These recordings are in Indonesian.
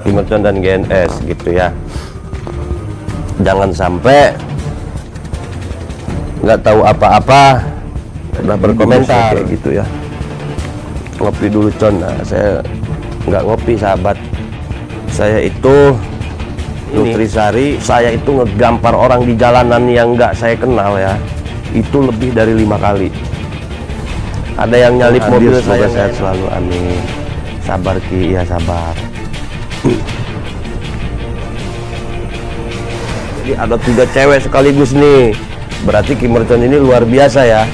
Kim Merchon dan GNS gitu ya. Jangan sampai nggak tahu apa-apa udah berkomentar kayak gitu ya. Ngopi dulu Con. Nah, saya nggak ngopi sahabat. Saya itu nutrisari, saya itu ngegampar orang di jalanan yang nggak saya kenal ya. Itu lebih dari 5 kali. Ada yang nyalip mobil saya, sehat selalu, amin. Sabar Ki, ya sabar. Jadi ada 3 cewek sekaligus nih. Berarti Kim Merchon ini luar biasa ya.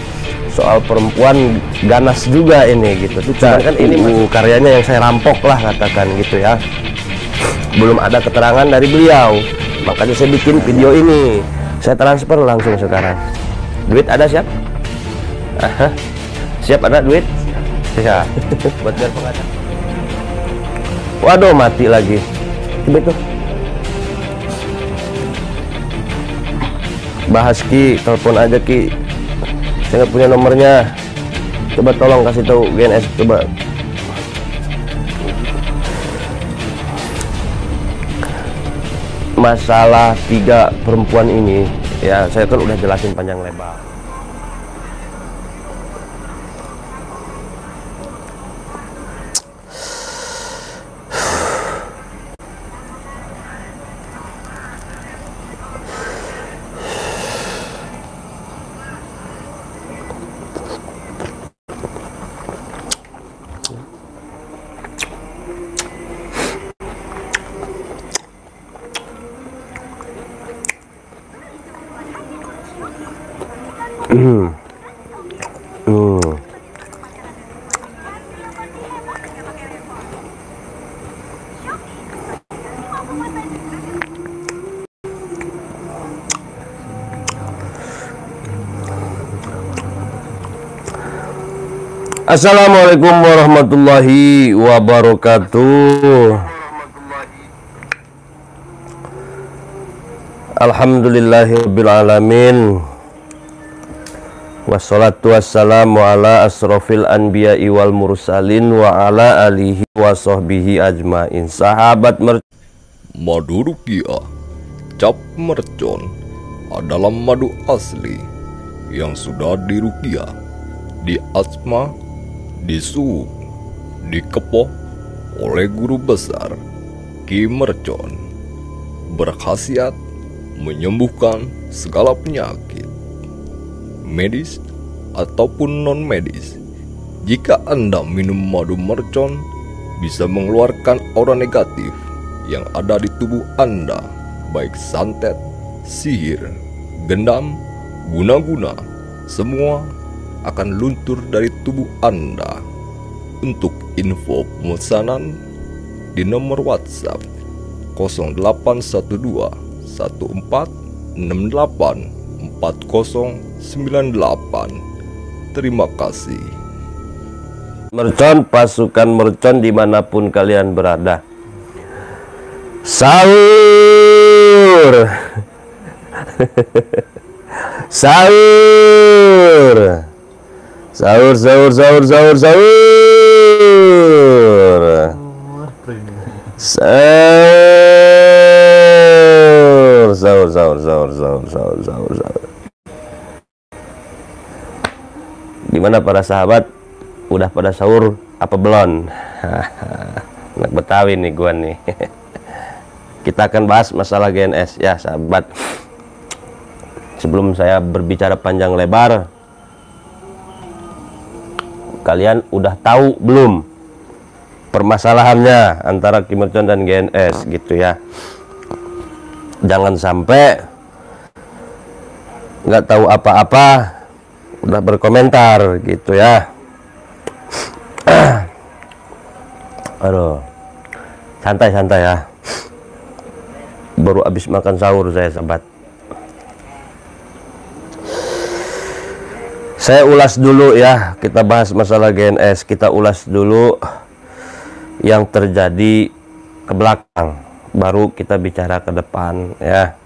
Soal perempuan ganas juga ini gitu. Cuman kan ini karyanya yang saya rampok lah katakan gitu ya. Belum ada keterangan dari beliau. Makanya saya bikin video ini. Saya transfer langsung sekarang. Duit ada siap? Aha. Siap ada duit? Ya. Buat biar pengacara. Waduh mati lagi. Coba itu. Bahas Ki, telepon aja Ki. Saya nggak punya nomornya. Coba tolong kasih tahu GNS coba. Masalah 3 perempuan ini ya saya kan udah jelasin panjang lebar. Assalamualaikum warahmatullahi wabarakatuh. Alhamdulillahirabbil alamin. Wassalatu wassalamu ala asrofil anbiya'i wal mursalin wa ala alihi wa sahbihi ajmain. Sahabat madu ruqyah cap mercon adalah madu asli yang sudah diruqyah, diasma, disuuk, dikepoh oleh guru besar Kim Merchon. Berkhasiat menyembuhkan segala penyakit medis ataupun non medis. Jika Anda minum madu mercon, bisa mengeluarkan aura negatif yang ada di tubuh Anda, baik santet, sihir, gendam, guna-guna, semua akan luntur dari tubuh Anda. Untuk info pemesanan di nomor WhatsApp 0812 1468 4098. Terima kasih. Mercon, pasukan Mercon dimanapun kalian berada, sahur. Sahur. Sahur, sahur, sahur, sahur, sahur. Sahur, sahur, sahur, sahur, sahur, sahur, sahur, sahur. Gimana para sahabat? Udah pada sahur apa belum? Anak Betawi nih gua nih. Kita akan bahas masalah GNS ya sahabat. Sebelum saya berbicara panjang lebar, kalian udah tahu belum permasalahannya antara Kim Merchon dan GNS gitu ya. Jangan sampai nggak tahu apa-apa udah berkomentar gitu ya. Aduh, santai-santai ya. Baru habis makan sahur saya sahabat. Saya ulas dulu ya, kita bahas masalah GNS. Kita ulas dulu yang terjadi ke belakang, baru kita bicara ke depan ya.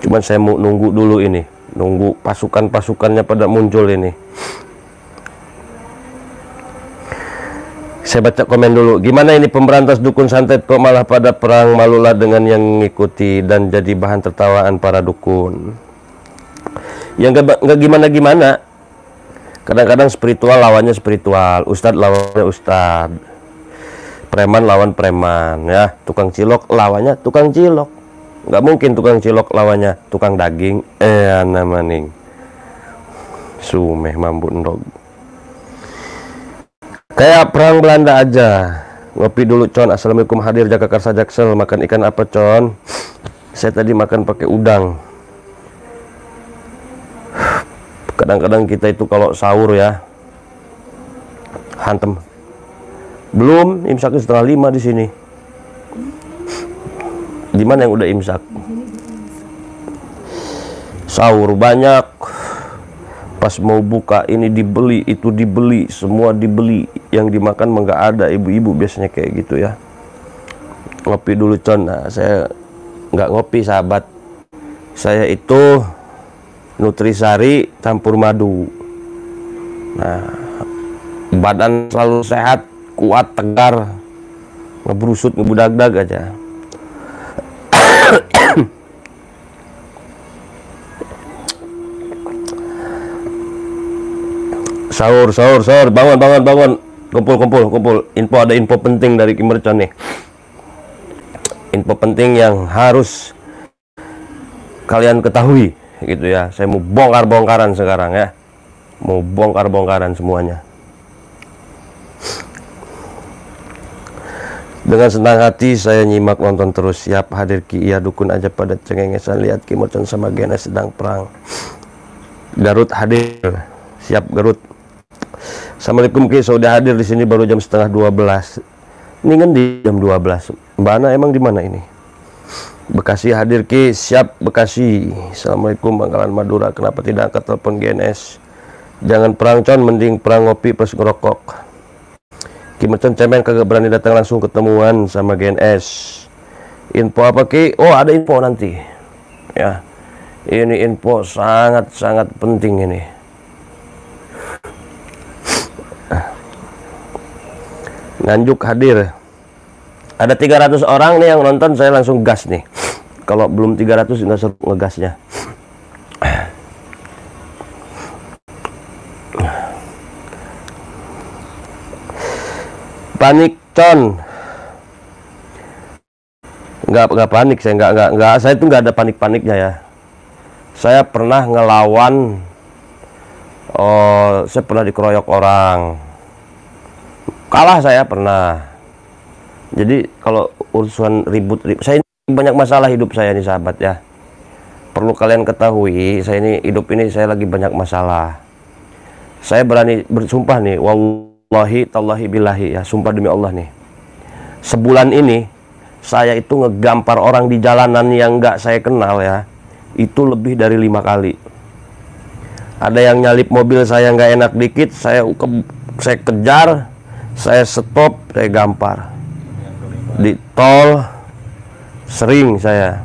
Cuman saya mau nunggu dulu ini, nunggu pasukan-pasukannya pada muncul ini. Saya baca komen dulu. Gimana ini pemberantas dukun santet kok malah pada perang malulah dengan yang ngikuti dan jadi bahan tertawaan para dukun. Yang nggak gimana-gimana. Kadang-kadang spiritual lawannya spiritual, ustadz lawannya ustadz, preman lawan preman, ya. Tukang cilok lawannya tukang cilok. Nggak mungkin tukang cilok lawannya tukang daging. Namaning. Sumeh mambu ndog. Kayak perang Belanda aja. Ngopi dulu con. Assalamualaikum hadir jaga karsa jaksel. Makan ikan apa con? Saya tadi makan pakai udang. Kadang-kadang kita itu kalau sahur ya hantem. Belum imsaknya 4:30 di sini. Di mana yang udah imsak? Sahur banyak. Pas mau buka ini dibeli, itu dibeli, semua dibeli. Yang dimakan mah nggak ada, ibu-ibu biasanya kayak gitu ya. Ngopi dulu con. Nah, saya nggak ngopi sahabat. Saya itu nutrisari campur madu. Nah, badan selalu sehat, kuat, tegar, ngebrusut, ngebudag-dag aja. Sahur, bangun. Kumpul. Ada info penting dari Ki Mercon nih. Info penting yang harus kalian ketahui, gitu ya. Saya mau bongkar-bongkaran sekarang ya. Mau bongkar-bongkaran semuanya. Dengan senang hati saya nyimak nonton terus. Siap hadir Ki, iya dukun aja pada cengengesan lihat Ki Mercon sama GNS sedang perang. Garut hadir. Siap Garut. Assalamualaikum Ki, sudah hadir di sini baru jam setengah 12. Ini kan di jam 12. Mbak Ana emang di mana ini? Bekasi hadir Ki, siap Bekasi. Assalamualaikum Bangkalan Madura. Kenapa tidak angkat telepon GNS? Jangan perang con, mending perang ngopi plus ngerokok. Ki Mercon cemen kagak berani datang langsung ketemuan sama GNS. Info apa Ki? Oh ada info nanti. Ya, ini info sangat penting ini. Nganjuk hadir. Ada 300 orang nih yang nonton, saya langsung gas nih. Kalau belum 300 nggak seru ngegasnya. Panik con. Nggak panik, saya nggak saya itu nggak ada panik-paniknya ya. Saya pernah ngelawan, saya pernah dikeroyok orang. Kalah saya pernah. Jadi kalau urusan ribut, saya ini banyak masalah hidup saya nih sahabat ya. Perlu kalian ketahui, saya ini hidup ini saya lagi banyak masalah. Saya berani bersumpah nih, wallahi tallahi billahi ya, sumpah demi Allah nih. Sebulan ini saya itu ngegampar orang di jalanan yang nggak saya kenal ya, itu lebih dari 5 kali. Ada yang nyalip mobil saya nggak enak dikit, saya kejar. Saya stop, saya gampar. Di tol sering saya.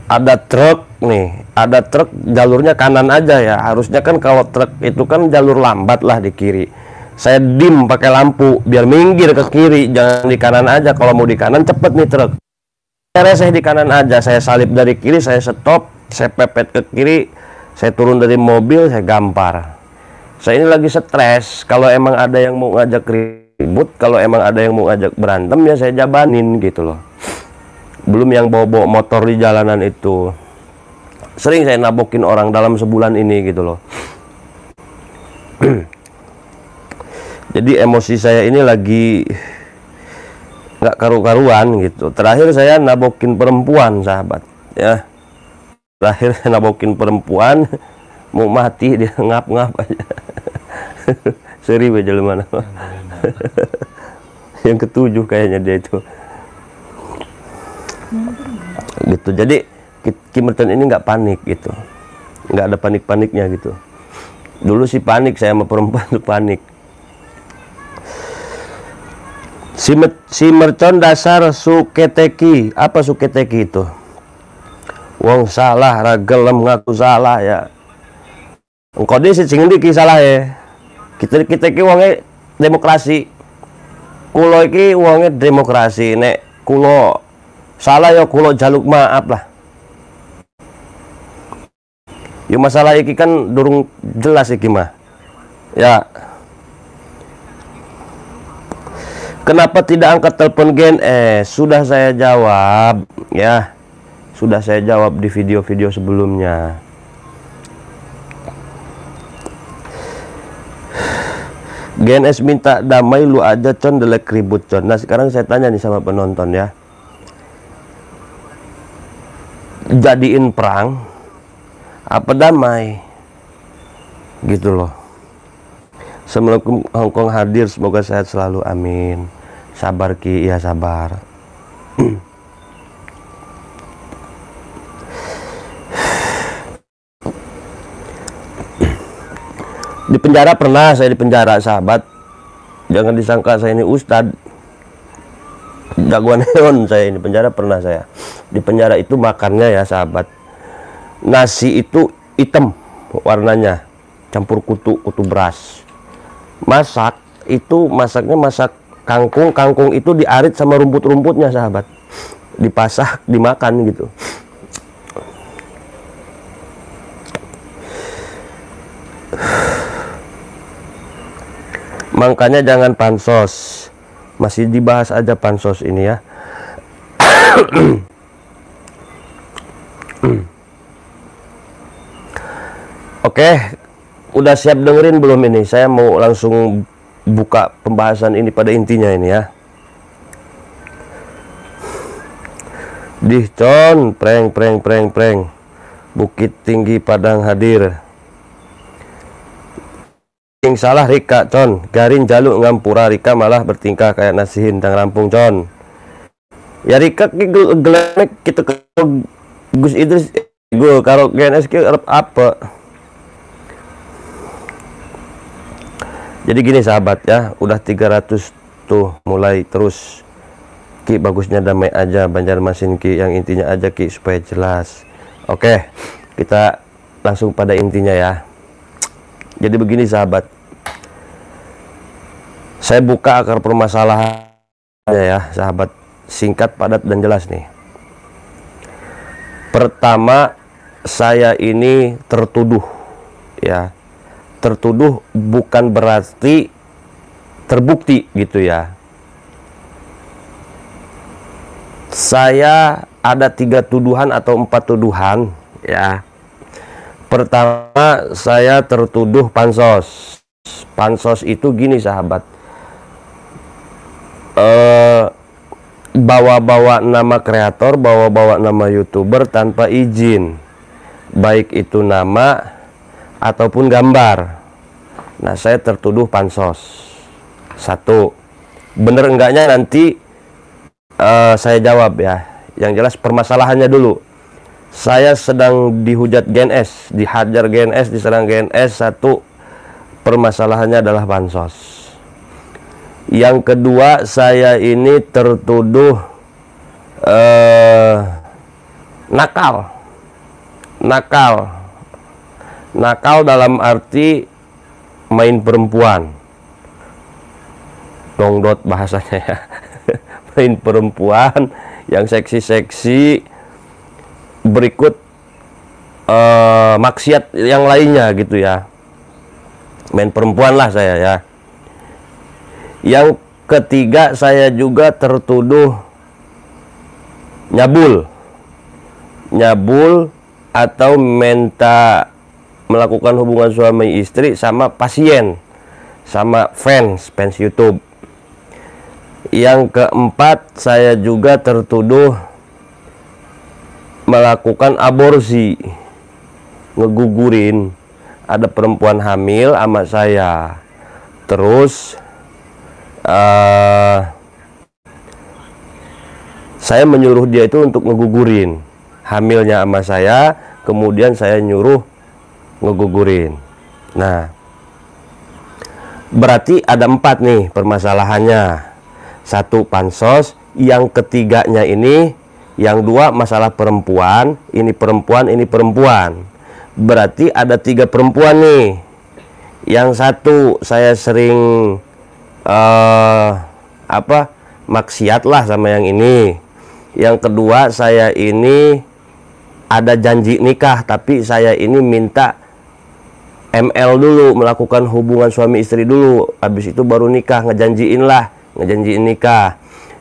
Ada truk nih, ada truk jalurnya kanan aja ya. Harusnya kan kalau truk itu kan jalur lambat lah di kiri. Saya dim pakai lampu biar minggir ke kiri, jangan di kanan aja. Kalau mau di kanan cepet nih truk. Saya di kanan aja, saya salip dari kiri, saya stop, saya pepet ke kiri, saya turun dari mobil, saya gampar. Saya ini lagi stres. Kalau emang ada yang mau ngajak ribut, kalau emang ada yang mau ngajak berantem ya saya jabanin gitu loh. Belum yang bawa-bawa motor di jalanan itu. Sering saya nabokin orang dalam sebulan ini gitu loh. Jadi emosi saya ini lagi nggak karu-karuan gitu. Terakhir saya nabokin perempuan sahabat ya. Terakhir saya nabokin perempuan, mau mati dia ngap-ngap aja. Seri aja mana. Yang ketujuh kayaknya dia itu. Gitu. Jadi Ki Mercon ini nggak panik gitu. Nggak ada panik-paniknya gitu. Dulu sih panik saya sama perempuan tuh panik. Si Mercon dasar suketeki. Apa suketeki itu? Wong salah ragelem ngaku salah ya. Engkau dia sing ndi ki salah ya. Kita ki wonge demokrasi. Kulo iki wonge demokrasi, nek kulo salah ya kulo jaluk maaf lah. Ya masalah iki kan durung jelas iki mah. Ya. Kenapa tidak angkat telepon GNS? Sudah saya jawab ya. Sudah saya jawab di video-video sebelumnya. GNS minta damai, lu aja con, delek ribut con. Nah sekarang saya tanya nih sama penonton ya, jadiin perang apa damai gitu loh. Assalamualaikum Hongkong hadir, semoga sehat selalu, amin. Sabar Ki, ya sabar. Di penjara pernah saya, di penjara sahabat. Jangan disangka saya ini ustad jagoan neon. Saya ini penjara pernah saya. Di penjara itu makannya ya sahabat, nasi itu hitam warnanya, campur kutu beras. Masak itu masaknya masak kangkung. Kangkung itu diarit sama rumput-rumputnya sahabat, dipasak dimakan gitu. Makanya jangan pansos, masih dibahas aja pansos ini ya. Oke, udah siap dengerin belum ini? Saya mau langsung buka pembahasan ini pada intinya ini ya. Dihcon, preng. Bukit Tinggi Padang hadir. Yang salah Rika con, garin jaluk ngampura, Rika malah bertingkah kayak nasi hindang rampung con. Ya Rika gelemek kita ke Gus Idris gue karo GNS ke apa. Jadi gini sahabat ya, udah 300 tuh mulai terus. Ki bagusnya damai aja Banjarmasin Ki, yang intinya aja Ki supaya jelas. Oke, kita langsung pada intinya ya. Jadi begini sahabat, saya buka akar permasalahannya ya sahabat, singkat, padat, dan jelas nih. Pertama, saya ini tertuduh ya. Tertuduh bukan berarti terbukti gitu ya. Saya ada 3 tuduhan atau 4 tuduhan ya. Pertama, saya tertuduh pansos. Pansos itu gini sahabat, bawa-bawa nama kreator, bawa-bawa nama YouTuber tanpa izin, baik itu nama ataupun gambar. Nah, saya tertuduh pansos. 1, bener enggaknya nanti saya jawab ya. Yang jelas permasalahannya dulu. Saya sedang dihujat GNS, dihajar GNS, diserang GNS. 1, permasalahannya adalah bansos. Yang kedua, saya ini tertuduh nakal dalam arti main perempuan, dongdot bahasanya ya. Main perempuan yang seksi-seksi, berikut maksiat yang lainnya gitu ya. Main perempuan lah saya ya. Yang ketiga, saya juga tertuduh nyabul atau melakukan hubungan suami istri sama pasien, sama fans YouTube. Yang keempat, saya juga tertuduh melakukan aborsi, ngegugurin. Ada perempuan hamil sama saya, terus saya menyuruh dia itu untuk ngegugurin hamilnya sama saya, kemudian saya nyuruh ngegugurin. Nah, berarti ada 4 nih permasalahannya. 1 pansos, yang ketiganya ini, yang 2 masalah perempuan, ini perempuan. Berarti ada 3 perempuan nih. Yang 1 saya sering maksiat lah sama yang ini. Yang kedua, saya ini ada janji nikah, tapi saya ini minta ML dulu, melakukan hubungan suami istri dulu, habis itu baru nikah, ngejanjiin nikah.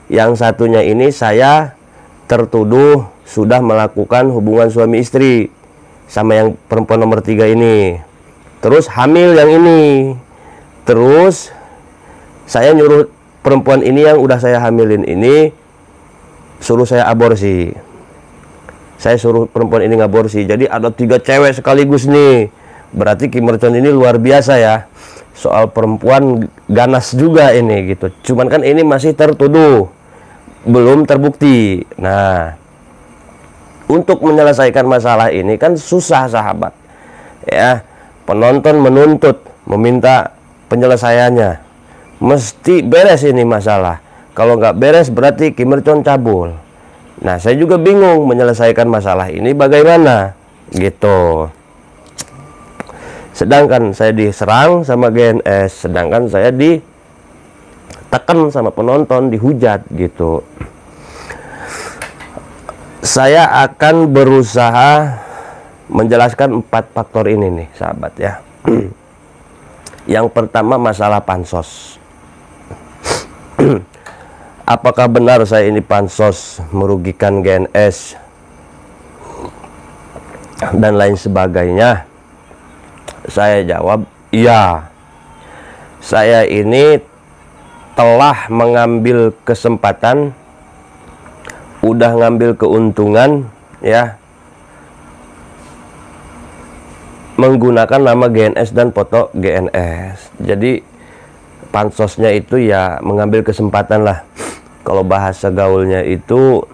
Yang satunya ini saya tertuduh sudah melakukan hubungan suami istri sama yang perempuan nomor 3 ini, terus hamil yang ini, terus saya nyuruh perempuan ini yang udah saya hamilin ini suruh saya aborsi. Saya suruh perempuan ini ngaborsi. Jadi ada 3 cewek sekaligus nih. Berarti Kim Mercon ini luar biasa ya. Soal perempuan ganas juga ini gitu. Cuman kan ini masih tertuduh, belum terbukti. Nah, untuk menyelesaikan masalah ini kan susah sahabat. Ya, penonton menuntut, meminta penyelesaiannya. Mesti beres ini masalah. Kalau nggak beres berarti Kim Mercon cabul. Nah, saya juga bingung menyelesaikan masalah ini bagaimana gitu. Sedangkan saya diserang sama GNS, sedangkan saya ditekan sama penonton, dihujat gitu. Saya akan berusaha menjelaskan 4 faktor ini nih, sahabat ya. Yang pertama masalah pansos. Apakah benar saya ini pansos merugikan GNS dan lain sebagainya? Saya jawab, iya. Saya ini telah mengambil kesempatan, udah ngambil keuntungan ya, menggunakan nama GNS dan foto GNS. Jadi pansosnya itu ya mengambil kesempatan lah. Kalau bahasa gaulnya itu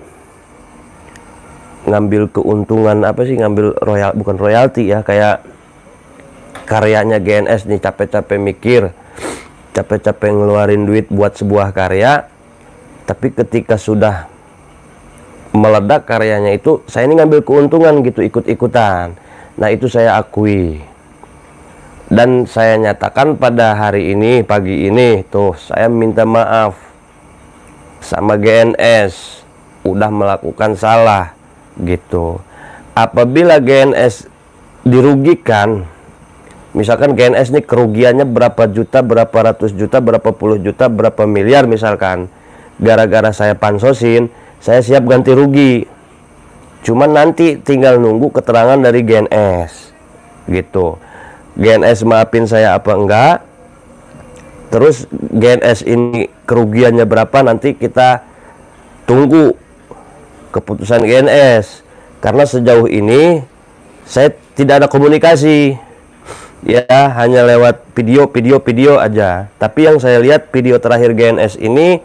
ngambil keuntungan, apa sih, ngambil bukan royalti ya, kayak karyanya GNS nih capek-capek mikir, capek-capek ngeluarin duit buat sebuah karya, tapi ketika sudah meledak karyanya itu, saya ini ngambil keuntungan gitu, ikut-ikutan. Nah, itu saya akui. Dan saya nyatakan pada hari ini, pagi ini, tuh saya minta maaf sama GNS, udah melakukan salah gitu. Apabila GNS dirugikan, misalkan GNS nih kerugiannya berapa juta, berapa ratus juta, berapa puluh juta, berapa miliar misalkan, gara-gara saya pansosin, saya siap ganti rugi. Cuman nanti tinggal nunggu keterangan dari GNS gitu. GNS maafin saya apa enggak, terus GNS ini kerugiannya berapa, nanti kita tunggu keputusan GNS. Karena sejauh ini saya tidak ada komunikasi ya, hanya lewat video aja. Tapi yang saya lihat video terakhir GNS ini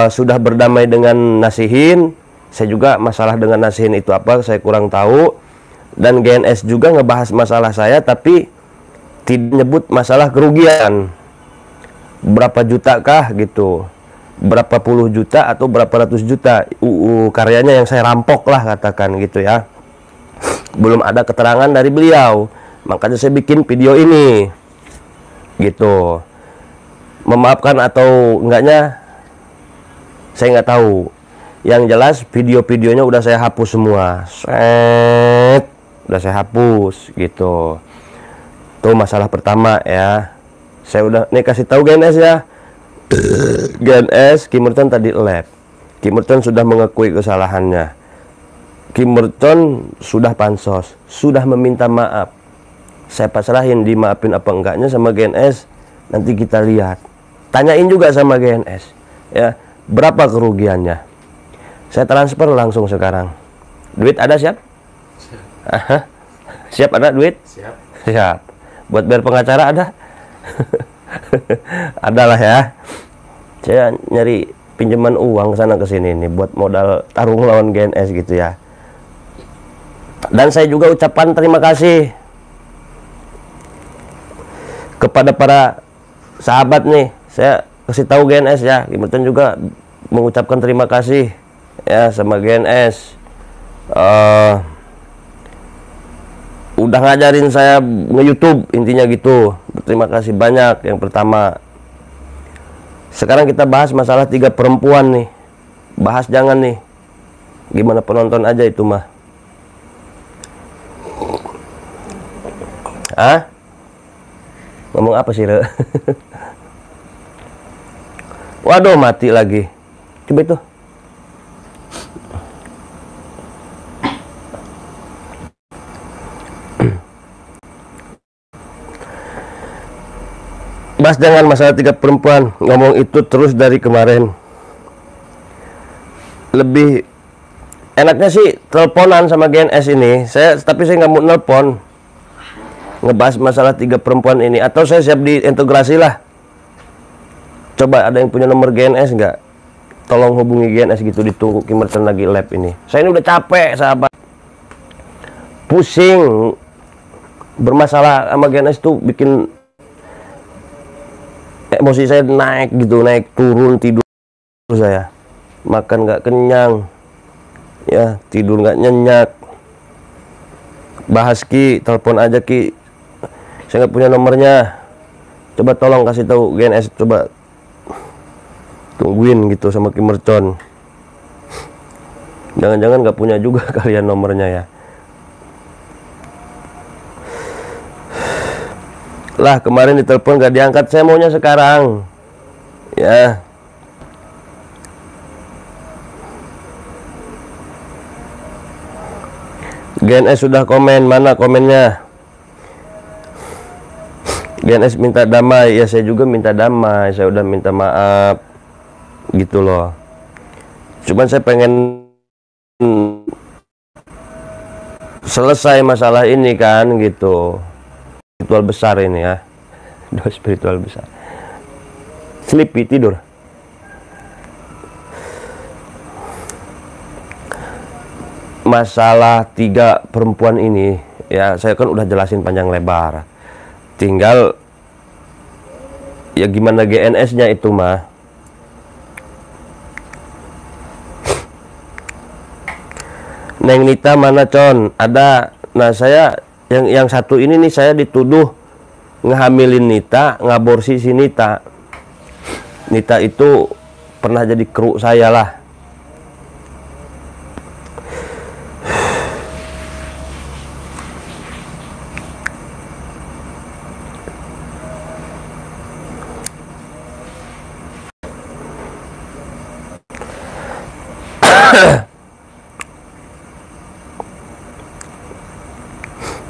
sudah berdamai dengan Nasihin. Saya juga masalah dengan Nasihin itu apa saya kurang tahu. Dan GNS juga ngebahas masalah saya, tapi tidak nyebut masalah kerugian berapa juta kah gitu, berapa puluh juta atau berapa ratus juta karyanya yang saya rampok lah katakan gitu ya. Belum ada keterangan dari beliau, makanya saya bikin video ini gitu. Memaafkan atau enggaknya saya nggak tahu. Yang jelas video-videonya udah saya hapus semua, udah saya hapus gitu. Tuh masalah pertama ya. Saya udah nih kasih tahu GNS ya. GNS, Kim Mercon tadi lab. Kim Mercon sudah mengakui kesalahannya. Kim Mercon sudah pansos, sudah meminta maaf. Saya pasrahin dimaafin apa enggaknya sama GNS. Nanti kita lihat. Tanyain juga sama GNS ya, berapa kerugiannya. Saya transfer langsung sekarang. Duit ada siap? Siap. Siap ada duit? Siap. Siap. Buat bayar pengacara ada? Adalah ya. Saya nyari pinjaman uang sana ke sini nih buat modal tarung lawan GNS gitu ya. Dan saya juga ucapkan terima kasih kepada para sahabat nih. Saya kasih tahu GNS ya. Kim Mercon juga mengucapkan terima kasih ya sama GNS. Udah ngajarin saya nge-YouTube, intinya gitu. Berterima kasih banyak. Yang pertama, Sekarang kita bahas masalah 3 perempuan nih. Bahas jangan nih. Gimana penonton aja itu mah. Ah? Ngomong apa sih, Re? Waduh, mati lagi. Coba itu. Bahas jangan masalah 3 perempuan. Ngomong itu terus dari kemarin. Lebih enaknya sih teleponan sama GNS ini. Tapi saya nggak mau nelpon. Ngebahas masalah 3 perempuan ini. Atau saya siap diintegrasi lah. Coba ada yang punya nomor GNS nggak? Tolong hubungi GNS gitu, ditunggu Kim Merchon lagi lab ini. Saya ini udah capek, sahabat. Pusing. Bermasalah sama GNS tuh bikin emosi saya naik gitu, naik turun, tidur saya. Makan nggak kenyang. Ya, tidur nggak nyenyak. Bahas Ki, telepon aja Ki. Saya nggak punya nomornya. Coba tolong kasih tahu GNS, coba tungguin gitu sama Kim Merchon. Jangan-jangan nggak punya juga kalian nomornya ya. Lah kemarin ditelepon nggak diangkat, saya maunya sekarang. Ya. GNS sudah komen, mana komennya? GNS minta damai, ya saya juga minta damai, saya udah minta maaf gitu loh. Cuman saya pengen selesai masalah ini kan gitu. Spiritual besar ini ya. Doa spiritual besar. Sleepy, tidur. Masalah 3 perempuan ini ya saya kan udah jelasin panjang lebar. Tinggal ya gimana GNS-nya itu mah. Neng Nita mana Con? Ada. Nah saya yang satu ini nih, saya dituduh ngehamilin Nita, ngaborsi si Nita. Nita itu pernah jadi kru saya lah.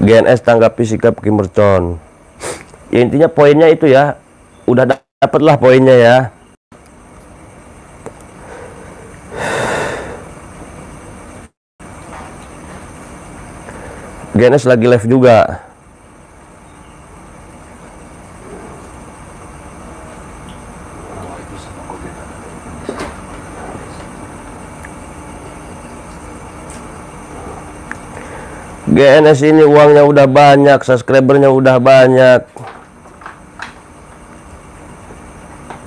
GNS tanggapi sikap Kim Merchon. Ya intinya poinnya itu ya. Udah dapet lah poinnya ya. GNS lagi live juga. GNS ini uangnya udah banyak, subscribernya udah banyak,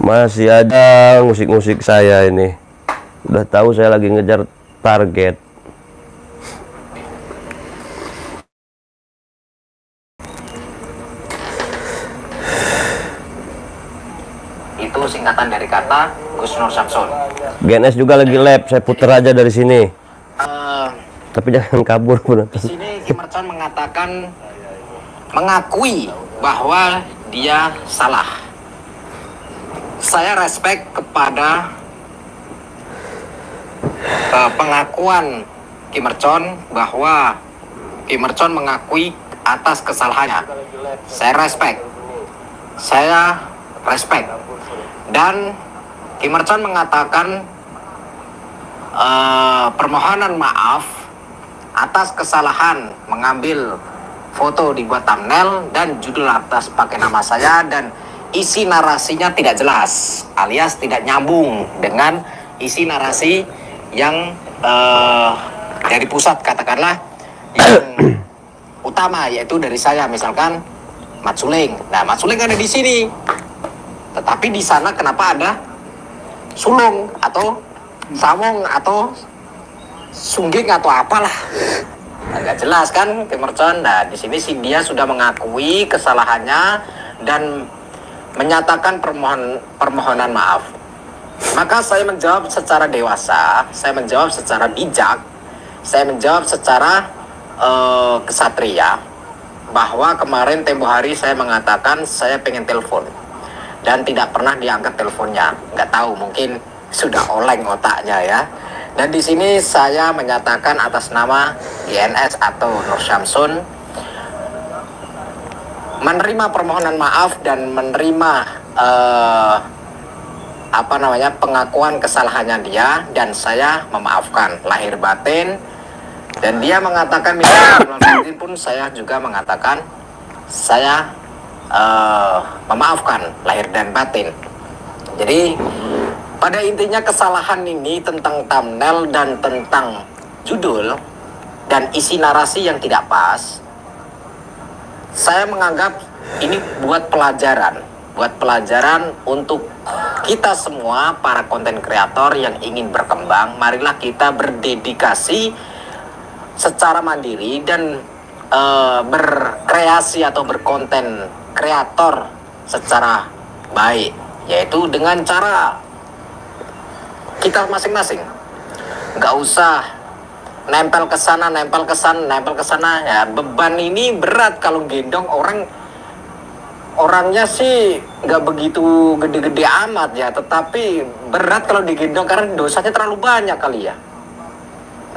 masih ada musik-musik saya ini. Udah tahu saya lagi ngejar target. Itu singkatan dari kata Gus Nur Samsun. GNS juga lagi live, saya puter aja dari sini. Tapi jangan kabur penonton. Di sini Kim Merchon mengakui bahwa dia salah. Saya respect kepada pengakuan Kim Merchon bahwa Kim Merchon mengakui atas kesalahannya. Saya respect. Dan Kim Merchon mengatakan permohonan maaf atas kesalahan mengambil foto dibuat thumbnail dan judul atas pakai nama saya dan isi narasinya tidak jelas alias tidak nyambung dengan isi narasi yang dari pusat, katakanlah yang utama, yaitu dari saya, misalkan Mat Suling. Nah, Mat Suling ada di sini, tetapi di sana kenapa ada Sulung atau Sawong atau Sungging atau apalah, agak jelas kan Kim Merchon. Nah, di sini sih dia sudah mengakui kesalahannya dan menyatakan permohonan maaf. Maka saya menjawab secara dewasa, saya menjawab secara bijak, saya menjawab secara kesatria, bahwa kemarin tempo hari saya mengatakan saya pengen telepon dan tidak pernah diangkat teleponnya. Nggak tahu, mungkin sudah oleng otaknya ya. Dan di sini saya menyatakan atas nama INS atau Nur Syamsun menerima permohonan maaf dan menerima pengakuan kesalahannya dia, dan saya memaafkan lahir batin. Dan dia mengatakan minta izin pun saya juga mengatakan saya memaafkan lahir dan batin. Jadi pada intinya kesalahan ini tentang thumbnail dan tentang judul dan isi narasi yang tidak pas, saya menganggap ini buat pelajaran untuk kita semua para konten kreator yang ingin berkembang. Marilah kita berdedikasi secara mandiri dan berkreasi atau berkonten kreator secara baik, yaitu dengan cara kita masing-masing. Nggak usah nempel ke sana, ya. Beban ini berat kalau gendong orangnya sih nggak begitu gede-gede amat ya, tetapi berat kalau digendong karena dosanya terlalu banyak kali ya.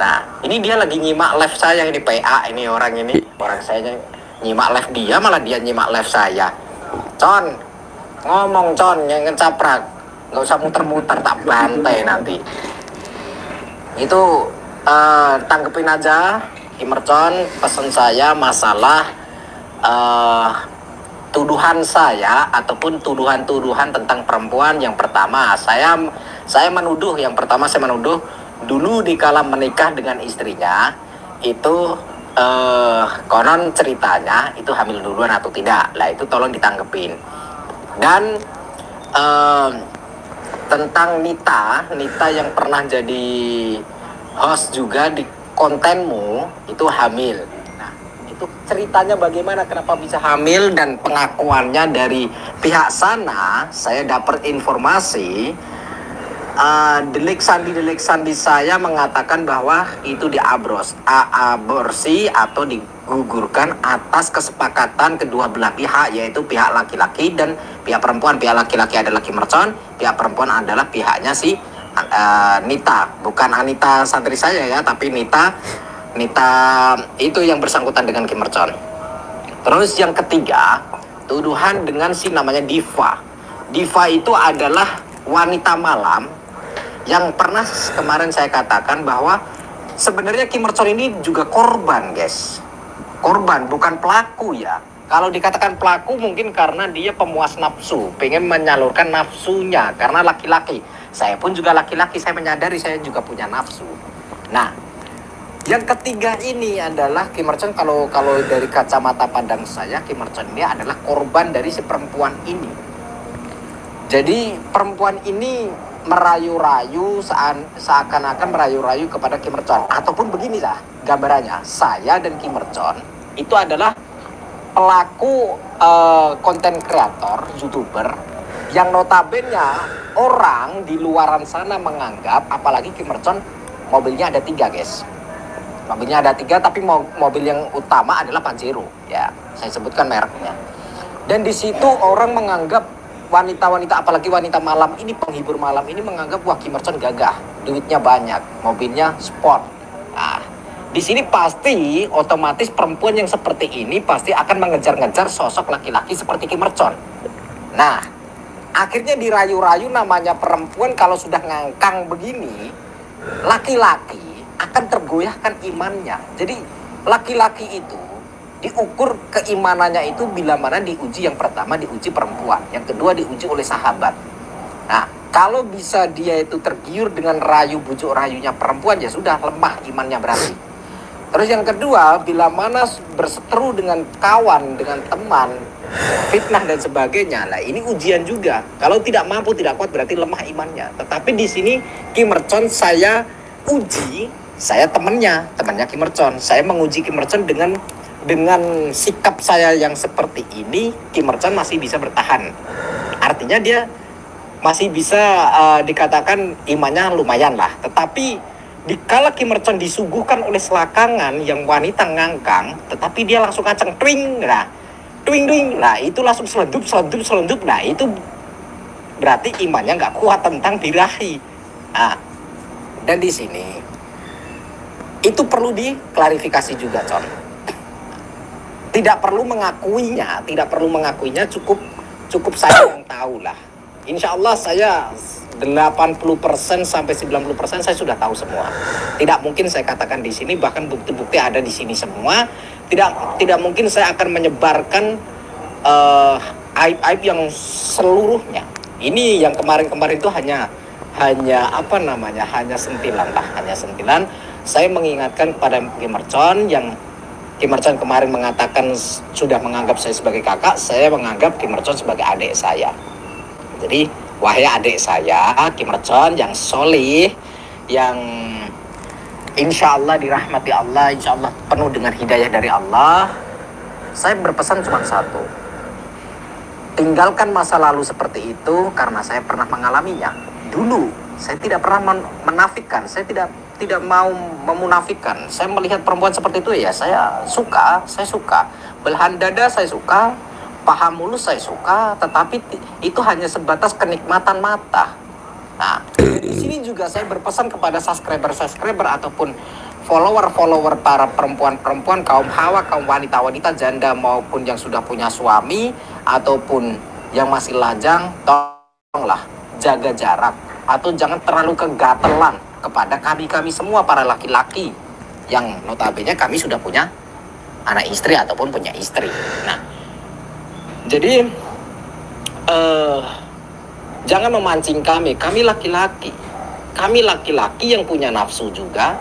Nah, ini dia lagi nyimak live saya, ini PA ini orang saya nyimak live dia, malah dia nyimak live saya. Con, ngomong Con, yang ngecaprak, nggak usah muter-muter, tak bantai nanti. Itu tanggepin aja, Kimercon, pesan saya masalah tuduhan saya ataupun tuduhan-tuduhan tentang perempuan. Yang pertama, saya menuduh, dulu dikala menikah dengan istrinya itu konon ceritanya itu hamil duluan atau tidak. Lah itu tolong ditanggepin. Dan tentang Nita yang pernah jadi host juga di kontenmu itu hamil. Nah, itu ceritanya bagaimana, kenapa bisa hamil, dan pengakuannya dari pihak sana saya dapat informasi delik sandi saya mengatakan bahwa itu aborsi atau digugurkan atas kesepakatan kedua belah pihak, yaitu pihak laki-laki dan pihak perempuan. Pihak laki-laki adalah Kimercon, pihak perempuan adalah pihaknya si Nita, bukan Anita santri saya ya, tapi Nita itu yang bersangkutan dengan Kimercon. Terus yang ketiga, tuduhan dengan si namanya Diva. Diva itu adalah wanita malam yang pernah kemarin saya katakan bahwa sebenarnya Kimercon ini juga korban, guys. Korban, bukan pelaku ya. Kalau dikatakan pelaku mungkin karena dia pemuas nafsu, pengen menyalurkan nafsunya karena laki-laki. Saya pun juga laki-laki, saya menyadari saya juga punya nafsu. Nah, yang ketiga ini adalah Kimercon, kalau dari kacamata pandang saya, Kimercon ini adalah korban dari si perempuan ini. Jadi perempuan ini merayu-rayu, seakan-akan merayu-rayu kepada Kimercon. Ataupun begini lah gambarannya, saya dan Kimercon itu adalah pelaku konten kreator, YouTuber, yang notabene orang di luaran sana menganggap, apalagi Kimercon mobilnya ada 3, guys. Mobilnya ada 3, tapi mobil yang utama adalah Pajero, ya. Saya sebutkan mereknya. Dan di situ orang menganggap wanita-wanita, apalagi wanita malam ini, penghibur malam ini menganggap wah Kimercon gagah, duitnya banyak, mobilnya sport. Nah, di sini pasti otomatis perempuan yang seperti ini pasti akan mengejar-ngejar sosok laki-laki seperti Kimercon. Nah, akhirnya dirayu-rayu, namanya perempuan kalau sudah ngangkang begini, laki-laki akan tergoyahkan imannya. Jadi laki-laki itu diukur keimanannya itu bila mana diuji, yang pertama diuji perempuan, yang kedua diuji oleh sahabat. Nah, kalau bisa dia itu tergiur dengan rayu bujuk rayunya perempuan, ya sudah lemah imannya berarti. Terus yang kedua, bila mana berseteru dengan kawan, dengan teman, fitnah dan sebagainya, lah ini ujian juga. Kalau tidak mampu, tidak kuat, berarti lemah imannya. Tetapi di sini Kimercon saya uji, saya temannya Kimercon. Saya menguji Kimercon dengan sikap saya yang seperti ini, Kimercon masih bisa bertahan. artinya dia masih bisa dikatakan imannya lumayan lah. Tetapi dikala Kim Merchon disuguhkan oleh selakangan yang wanita ngangkang, tetapi dia langsung kacang twing, nah twing, nah itu langsung selendup, nah itu berarti imannya nggak kuat tentang birahi. Nah, dan di sini itu perlu diklarifikasi juga, Con. Tidak perlu mengakuinya, cukup saya yang tahu lah. Insya Allah saya 80% sampai 90% saya sudah tahu semua. Tidak mungkin saya katakan di sini, bahkan bukti-bukti ada di sini semua. Tidak mungkin saya akan menyebarkan aib-aib yang seluruhnya. Ini yang kemarin-kemarin itu hanya sentilan lah, hanya sentilan. Saya mengingatkan kepada Kim Merchon yang Kim Merchon kemarin mengatakan sudah menganggap saya sebagai kakak, saya menganggap Kim Merchon sebagai adik saya. Jadi, wahai adik saya, Kim Merchon yang solih, yang insya Allah dirahmati Allah, insya Allah penuh dengan hidayah dari Allah. Saya berpesan cuma satu. Tinggalkan masa lalu seperti itu karena saya pernah mengalaminya. Dulu, saya tidak pernah menafikan, saya tidak mau memunafikan. Saya melihat perempuan seperti itu ya, saya suka. Belahan dada saya suka, paha mulus saya suka, tetapi itu hanya sebatas kenikmatan mata. Nah, di sini juga saya berpesan kepada subscriber ataupun follower para perempuan, kaum hawa, kaum wanita-wanita janda maupun yang sudah punya suami ataupun yang masih lajang, tolonglah jaga jarak atau jangan terlalu kegatelan kepada kami semua para laki-laki yang notabene kami sudah punya anak istri ataupun punya istri. Nah, jadi jangan memancing kami laki-laki yang punya nafsu juga.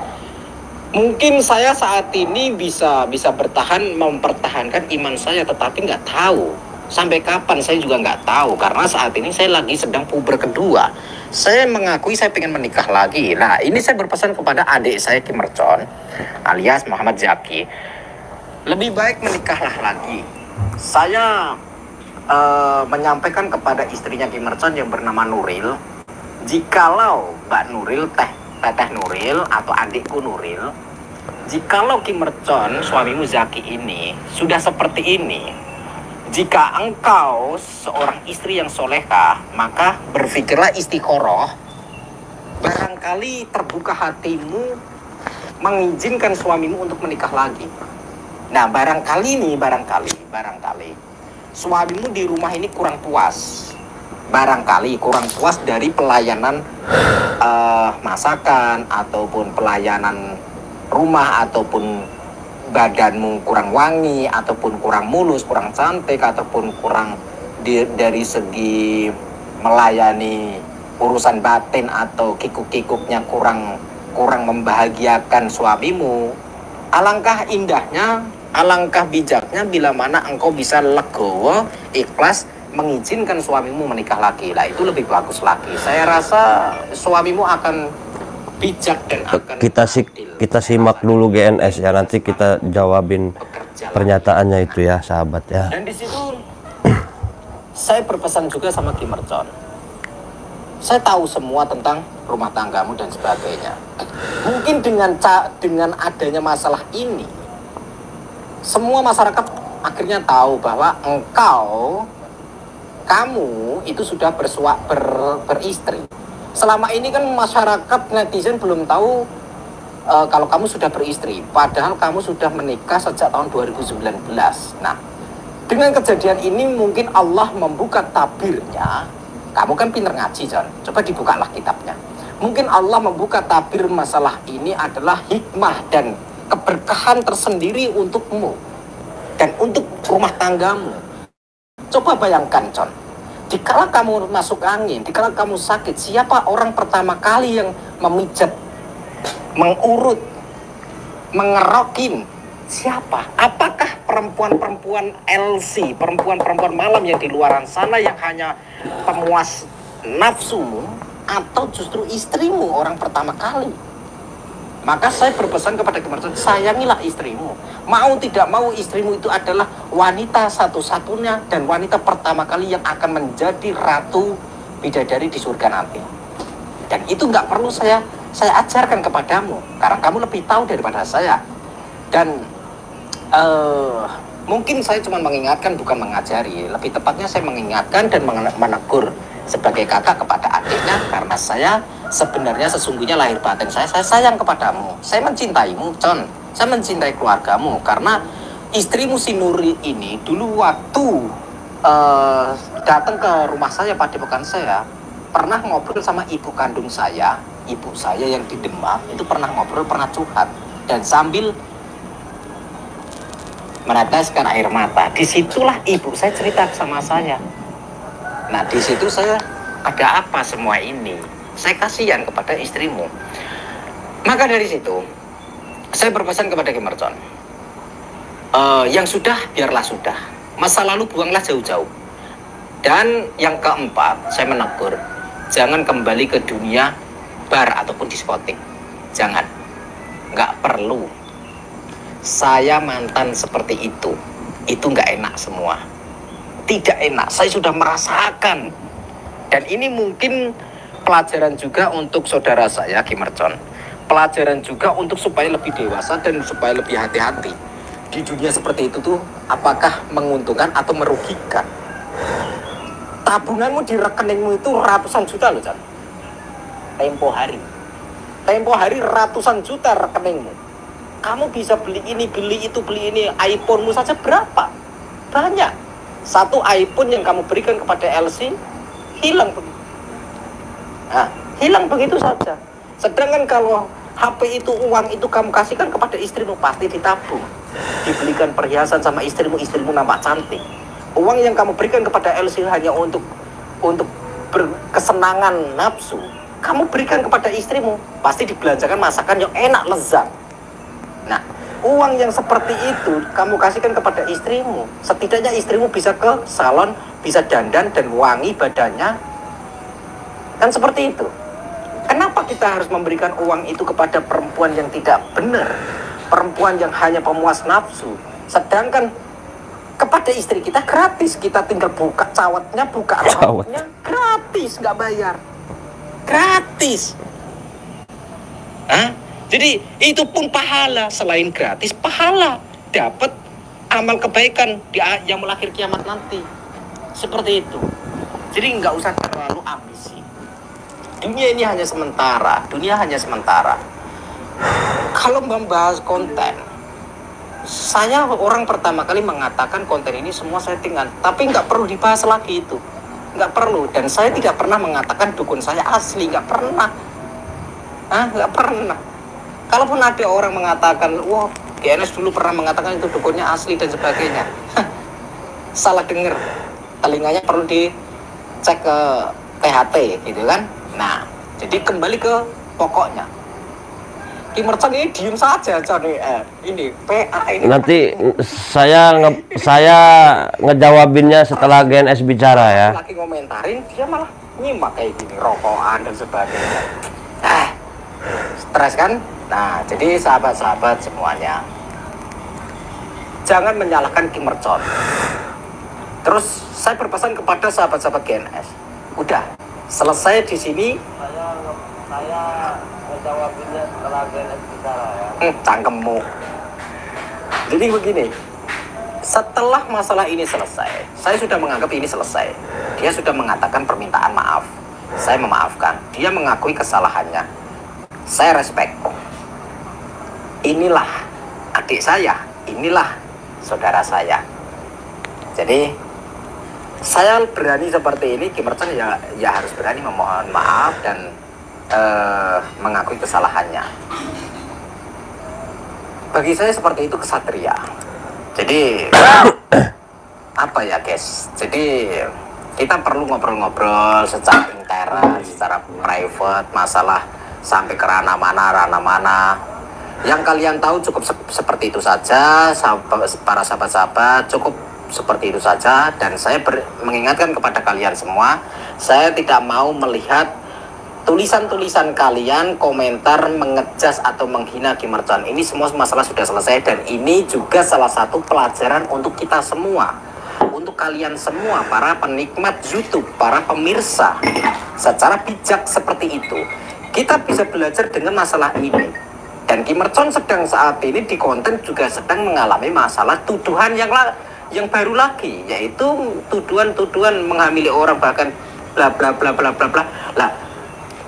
Mungkin saya saat ini bisa bertahan mempertahankan iman saya, tetapi nggak tahu sampai kapan, saya juga nggak tahu karena saat ini saya lagi sedang puber kedua. Saya mengakui saya pengen menikah lagi. Nah, ini saya berpesan kepada adik saya Kim Merchon alias Muhammad Zaki, lebih baik menikahlah lagi. Saya menyampaikan kepada istrinya Kim Merchon yang bernama Nuril, jikalau Mbak Nuril, Teteh Nuril atau adikku Nuril, jikalau Kim Merchon suamimu Zaki ini sudah seperti ini, jika engkau seorang istri yang solehah, maka berpikirlah istiqoroh. Barangkali terbuka hatimu mengizinkan suamimu untuk menikah lagi. Nah, barangkali suamimu di rumah ini kurang puas. Barangkali kurang puas dari pelayanan masakan ataupun pelayanan rumah, ataupun badanmu kurang wangi, ataupun kurang mulus, kurang cantik, ataupun kurang dari segi melayani urusan batin atau kikuk-kikuknya kurang membahagiakan suamimu. Alangkah indahnya, alangkah bijaknya bila mana engkau bisa legowo, ikhlas mengizinkan suamimu menikah lagi. Lah itu lebih bagus lagi. Saya rasa suamimu akan bijak dan akan kita simak dulu GNS ya, nanti kita jawabin pernyataannya itu ya sahabat ya. Dan di situ saya berpesan juga sama Kim Merchon. Saya tahu semua tentang rumah tanggamu dan sebagainya. Mungkin dengan adanya masalah ini, semua masyarakat akhirnya tahu bahwa kamu itu sudah beristri. Selama ini kan masyarakat netizen belum tahu kalau kamu sudah beristri, padahal kamu sudah menikah sejak tahun 2019. Nah, dengan kejadian ini mungkin Allah membuka tabirnya. Kamu kan pinter ngaji, John. Coba dibukalah kitabnya. Mungkin Allah membuka tabir masalah ini adalah hikmah dan keberkahan tersendiri untukmu dan untuk rumah tanggamu. Coba bayangkan, John. Dikala kamu masuk angin, dikala kamu sakit, siapa orang pertama kali yang memijat, mengurut, mengerokin? Siapa? Apakah perempuan-perempuan LC, perempuan-perempuan malam yang di luaran sana yang hanya pemuas nafsumu, atau justru istrimu orang pertama kali? Maka saya berpesan kepada Ki Mercon, sayangilah istrimu. Mau tidak mau istrimu itu adalah wanita satu-satunya dan wanita pertama kali yang akan menjadi ratu bidadari di surga nanti. Dan itu nggak perlu saya ajarkan kepadamu, karena kamu lebih tahu daripada saya. Dan mungkin saya cuma mengingatkan, bukan mengajari. Lebih tepatnya saya mengingatkan dan menegur sebagai kakak kepada adiknya, karena saya sebenarnya sesungguhnya lahir batin saya sayang kepadamu. Saya mencintaimu, Con. Saya mencintai keluargamu, karena istrimu si Nuri ini dulu waktu datang ke rumah saya, padepokan saya, pernah ngobrol sama ibu kandung saya, ibu saya yang di Demak, itu pernah ngobrol, pernah curhat, dan sambil meneteskan air mata. Disitulah ibu saya cerita sama saya. Nah, di situ saya, ada apa semua ini? Saya kasihan kepada istrimu. Maka dari situ, saya berpesan kepada Ki Mercon, yang sudah, biarlah sudah. Masa lalu buanglah jauh-jauh. Dan yang keempat, saya menegur, jangan kembali ke dunia bar ataupun diskotik. Jangan. Nggak perlu. Saya mantan seperti itu nggak enak semua. Tidak enak, saya sudah merasakan. Dan ini mungkin pelajaran juga untuk saudara saya, Ki Mercon. Pelajaran juga untuk supaya lebih dewasa dan supaya lebih hati-hati. Di dunia seperti itu tuh, apakah menguntungkan atau merugikan? Tabunganmu di rekeningmu itu ratusan juta loh, Chan. Tempo hari ratusan juta rekeningmu. Kamu bisa beli ini, beli itu, beli ini. iPhone-mu saja berapa? Banyak. Satu iPhone yang kamu berikan kepada LC, hilang begitu. Nah, hilang begitu saja. Sedangkan kalau HP itu, uang itu kamu kasihkan kepada istrimu, pasti ditabung. Dibelikan perhiasan sama istrimu, istrimu nampak cantik. Uang yang kamu berikan kepada LC hanya untuk berkesenangan nafsu, kamu berikan kepada istrimu, pasti dibelanjakan masakan yang enak, lezat. Nah, uang yang seperti itu kamu kasihkan kepada istrimu, setidaknya istrimu bisa ke salon, bisa dandan dan wangi badannya. Kan seperti itu. Kenapa kita harus memberikan uang itu kepada perempuan yang tidak benar, perempuan yang hanya pemuas nafsu, sedangkan kepada istri kita gratis, kita tinggal buka cawatnya, buka rambutnya, gratis, nggak bayar, gratis. Hah? Jadi itu pun pahala, selain gratis, pahala, dapat amal kebaikan di yang akhir kiamat nanti. Seperti itu. Jadi nggak usah terlalu ambisi. Dunia ini hanya sementara, dunia hanya sementara. Kalau membahas konten, saya orang pertama kali mengatakan konten ini semua settingan, tapi nggak perlu dibahas lagi itu, nggak perlu. Dan saya tidak pernah mengatakan dukun saya asli, nggak pernah, nggak pernah. Kalaupun ada orang mengatakan, wah, GNS dulu pernah mengatakan itu dukunnya asli dan sebagainya, salah dengar. Telinganya perlu dicek ke THT, gitu kan. Nah, jadi kembali ke pokoknya. Ki Mercon ini diem saja, ini PA ini. Nanti saya ngejawabinnya setelah GNS bicara ya. Lagi ngomentarin, dia malah nyimak kayak gini, rokokan dan sebagainya. Stres kan? Nah, jadi sahabat-sahabat semuanya, jangan menyalahkan Ki Mercon. Terus saya berpesan kepada sahabat-sahabat GNS, udah selesai di sini. Saya menjawabnya setelah GNS bicara ya. Cangkemmu. Jadi begini, setelah masalah ini selesai, saya sudah menganggap ini selesai. Dia sudah mengatakan permintaan maaf, saya memaafkan. Dia mengakui kesalahannya, saya respect. Inilah adik saya, inilah saudara saya. Jadi saya berani seperti ini, Ki Mercon ya harus berani memohon maaf dan mengakui kesalahannya. Bagi saya seperti itu kesatria. Jadi apa ya guys? Jadi kita perlu ngobrol-ngobrol secara intern, secara private, masalah sampai ke ranah mana. Yang kalian tahu cukup seperti itu saja, para sahabat-sahabat, cukup seperti itu saja. Dan saya mengingatkan kepada kalian semua, saya tidak mau melihat tulisan-tulisan kalian, komentar, mengejas atau menghina Ki Mercon, ini semua masalah sudah selesai. Dan ini juga salah satu pelajaran untuk kita semua, untuk kalian semua, para penikmat YouTube, para pemirsa. Secara bijak seperti itu, kita bisa belajar dengan masalah ini. Dan Ki Mercon sedang saat ini di konten juga sedang mengalami masalah tuduhan yang baru lagi, yaitu tuduhan-tuduhan menghamili orang, bahkan bla bla bla bla bla bla. Lah,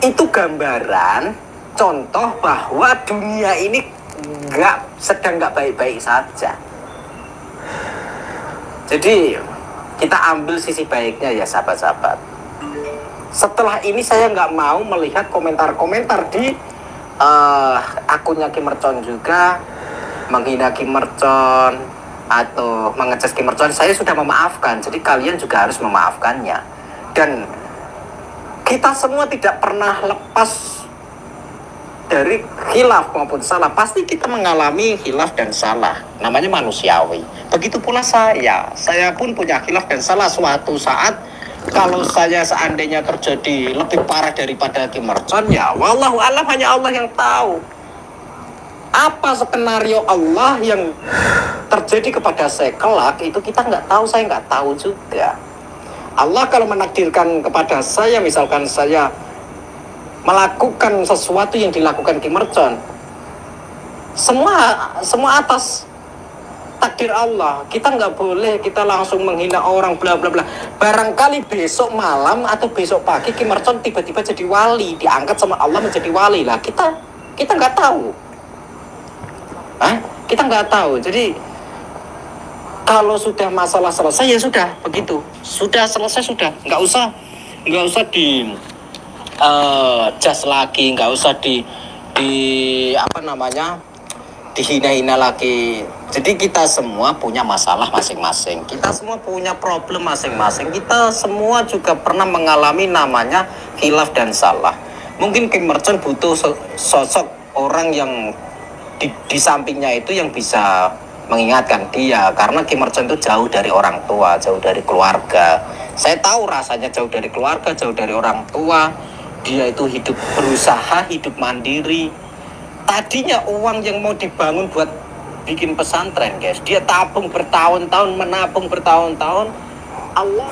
itu gambaran contoh bahwa dunia ini sedang nggak baik-baik saja. Jadi kita ambil sisi baiknya ya sahabat-sahabat. Setelah ini saya nggak mau melihat komentar-komentar di akunnya Ki Mercon juga menghina Ki Mercon atau mengecas Ki Mercon. Saya sudah memaafkan, jadi kalian juga harus memaafkannya. Dan kita semua tidak pernah lepas dari khilaf maupun salah. Pasti kita mengalami khilaf dan salah, namanya manusiawi. Begitu pula saya pun punya khilaf dan salah. Suatu saat kalau saya seandainya terjadi lebih parah daripada Ki Mercon, ya wallahu alam, hanya Allah yang tahu. Apa skenario Allah yang terjadi kepada saya kelak, itu kita nggak tahu, saya nggak tahu juga. Allah kalau menakdirkan kepada saya, misalkan saya melakukan sesuatu yang dilakukan Ki Mercon, semua atas takdir Allah. Kita nggak boleh kita langsung menghina orang bla bla bla. Barangkali besok malam atau besok pagi Ki Mercon tiba-tiba jadi wali, diangkat sama Allah menjadi wali. Lah kita nggak tahu. Kita nggak tahu. Jadi kalau sudah masalah selesai ya sudah begitu, sudah selesai, sudah nggak usah di jas lagi, nggak usah di dihina-hina lagi. Jadi kita semua punya masalah masing-masing, kita semua punya problem masing-masing, kita semua juga pernah mengalami namanya khilaf dan salah. Mungkin Ki Mercon butuh sosok orang yang di sampingnya itu yang bisa mengingatkan dia, karena Ki Mercon itu jauh dari orang tua, jauh dari keluarga. Saya tahu rasanya jauh dari keluarga, jauh dari orang tua. Dia itu hidup berusaha, hidup mandiri. Tadinya uang yang mau dibangun buat bikin pesantren, guys, dia tabung bertahun-tahun, menabung bertahun-tahun. Allah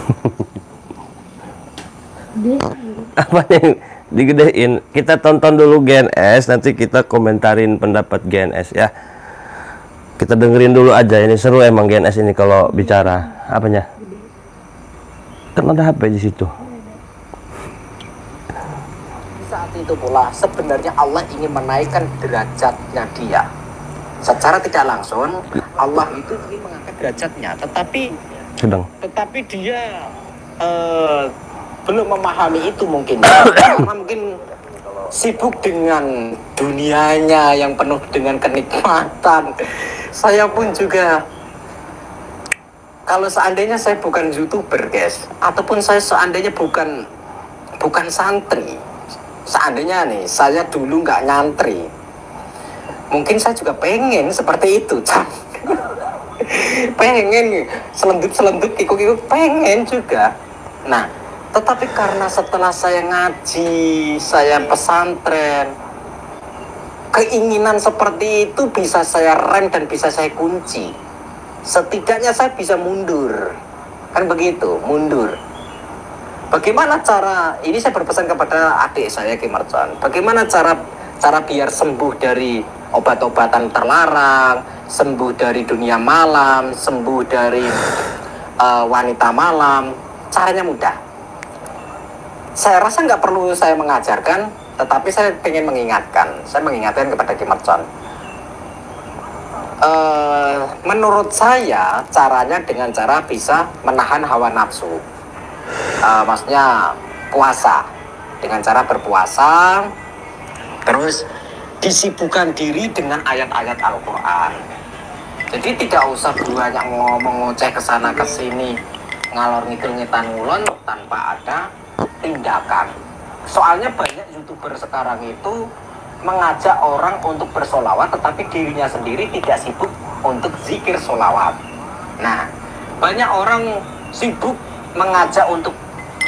Apa yang digedein? Kita tonton dulu GNS, nanti kita komentarin pendapat GNS ya. Kita dengerin dulu aja, ini seru emang GNS ini kalau bicara. Apanya? Kan ada HP di situ. saat itu pula sebenarnya Allah ingin menaikkan derajatnya dia. Secara tidak langsung Allah itu ingin mengangkat derajatnya, tetapi dia belum memahami itu mungkin. Karena mungkin sibuk dengan dunianya yang penuh dengan kenikmatan. Saya pun juga, kalau seandainya saya bukan YouTuber, guys, ataupun saya seandainya bukan santri, seandainya nih saya dulu nggak nyantri, mungkin saya juga pengen seperti itu, pengen selendut kikuk pengen juga. Nah, tetapi karena setelah saya ngaji, saya pesantren, keinginan seperti itu bisa saya rem dan bisa saya kunci. Setidaknya saya bisa mundur, kan begitu, mundur. Bagaimana cara, ini saya berpesan kepada adik saya Ki Mercon, bagaimana cara biar sembuh dari obat-obatan terlarang, sembuh dari dunia malam, sembuh dari wanita malam. Caranya mudah. Saya rasa nggak perlu saya mengajarkan, tetapi saya ingin mengingatkan. Saya mengingatkan kepada Ki Mercon. Menurut saya caranya dengan cara bisa menahan hawa nafsu. Maksudnya puasa, dengan cara berpuasa, terus disibukkan diri dengan ayat-ayat Al-Quran. Jadi tidak usah banyak ngomong ngoceh kesana kesini, ngalor ngidul ngetan ngulon tanpa ada tindakan. Soalnya banyak YouTuber sekarang itu mengajak orang untuk bersolawat, tetapi dirinya sendiri tidak sibuk untuk zikir solawat. Nah, banyak orang sibuk mengajak untuk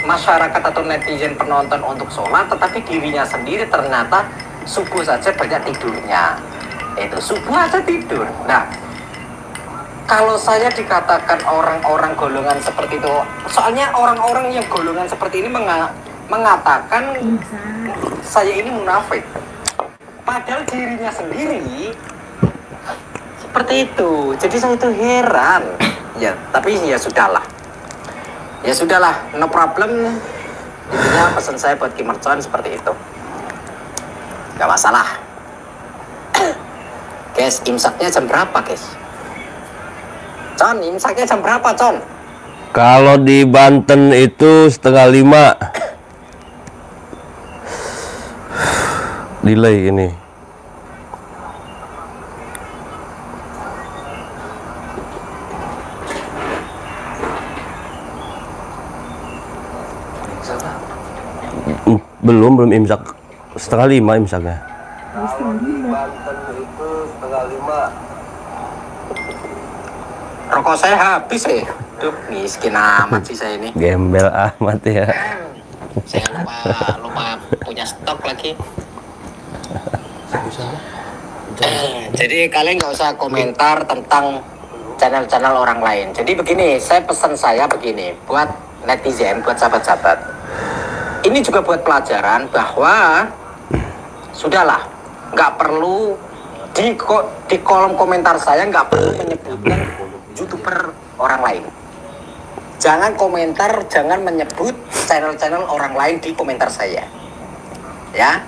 masyarakat atau netizen penonton untuk sholat, tetapi dirinya sendiri ternyata subuh saja banyak tidurnya. Itu subuh aja tidur. Nah, kalau saya dikatakan orang-orang golongan seperti itu, soalnya orang-orang yang golongan seperti ini mengatakan saya ini munafik, padahal dirinya sendiri seperti itu. Jadi saya itu heran. Ya, tapi ya sudahlah. Ya sudahlah, no problem. Intinya pesan saya buat Kim Mercon seperti itu. Gak masalah. Guys, imsaknya jam berapa, guys? Con, imsaknya jam berapa, Con? Kalau di Banten itu 4:30. Delay ini. Belum imsak. 4:30 imsaknya. Kalau di Banten itu 4:30. Rokok saya habis ya. Duh, miskin amat sih saya ini. Gembel amat ya. Saya lupa punya stok lagi. Jadi kalian nggak usah komentar tentang channel-channel orang lain. Jadi begini, pesan saya begini buat netizen, buat sahabat-sahabat. Ini juga buat pelajaran bahwa sudahlah, nggak perlu di kolom komentar saya nggak perlu menyebutkan YouTuber orang lain. Jangan komentar, jangan menyebut channel-channel orang lain di komentar saya. Ya,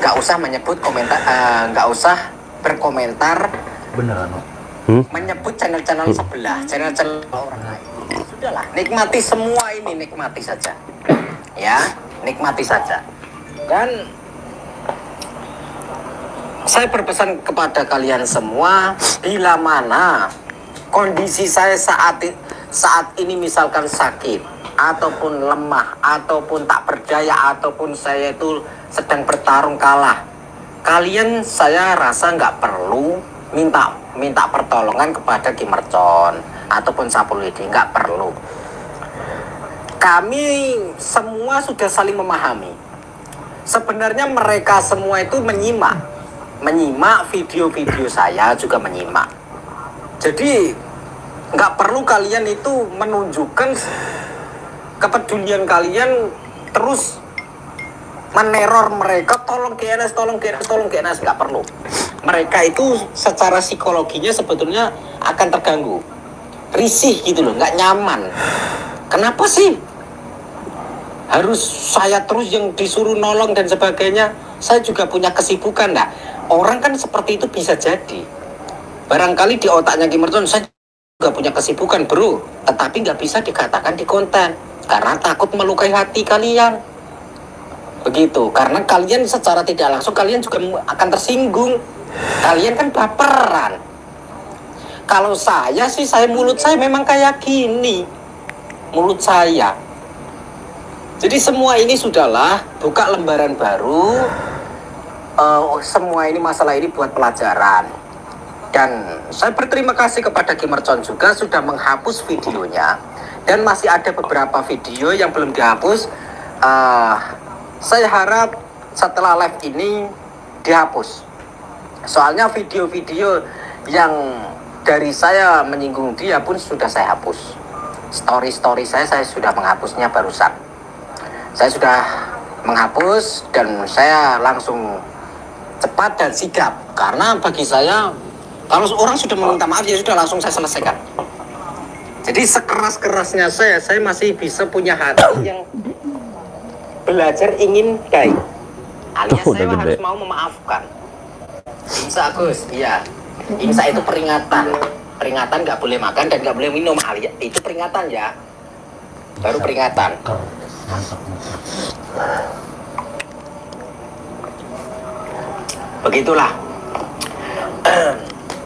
nggak usah menyebut komentar, nggak usah berkomentar. Beneran, menyebut channel-channel sebelah, channel-channel orang lain. Sudahlah, nikmati semua ini, nikmati saja. Ya, nikmati saja. Dan saya berpesan kepada kalian semua, bila mana kondisi saya saat ini misalkan sakit, ataupun lemah, ataupun tak berdaya, ataupun saya itu sedang bertarung kalah, kalian saya rasa nggak perlu minta pertolongan kepada Kim Mercon ataupun Sapulwede, nggak perlu. Kami semua sudah saling memahami. Sebenarnya mereka semua itu menyimak video-video saya, juga menyimak. Jadi nggak perlu kalian itu menunjukkan kepedulian kalian terus meneror mereka, tolong GNS, nggak perlu. Mereka itu secara psikologinya sebetulnya akan terganggu, risih gitu loh, nggak nyaman. Kenapa sih harus saya terus yang disuruh nolong dan sebagainya? Saya juga punya kesibukan. Nah, orang kan seperti itu bisa jadi. Barangkali di otaknya Kim Mercon, saya juga punya kesibukan bro, tetapi nggak bisa dikatakan di konten karena takut melukai hati kalian. Begitu, karena kalian secara tidak langsung kalian juga akan tersinggung. Kalian kan baperan. Kalau saya sih, mulut saya memang kayak gini, mulut saya. Jadi semua ini sudahlah, buka lembaran baru. Semua ini masalah ini buat pelajaran. Dan saya berterima kasih kepada Kim Mercon juga sudah menghapus videonya. Dan masih ada beberapa video yang belum dihapus. Saya harap setelah live ini dihapus. Soalnya video-video yang dari saya menyinggung dia pun sudah saya hapus. Story-story saya sudah menghapusnya barusan. Saya sudah menghapus dan saya langsung cepat dan sigap. Karena bagi saya, kalau orang sudah meminta maaf ya sudah, langsung saya selesaikan. Jadi sekeras-kerasnya saya masih bisa punya hati yang belajar ingin baik. Alias saya harus mau memaafkan. Imsa Gus, iya. Imsa itu peringatan. Peringatan nggak boleh makan dan nggak boleh minum. Itu peringatan ya. Baru peringatan. Begitulah.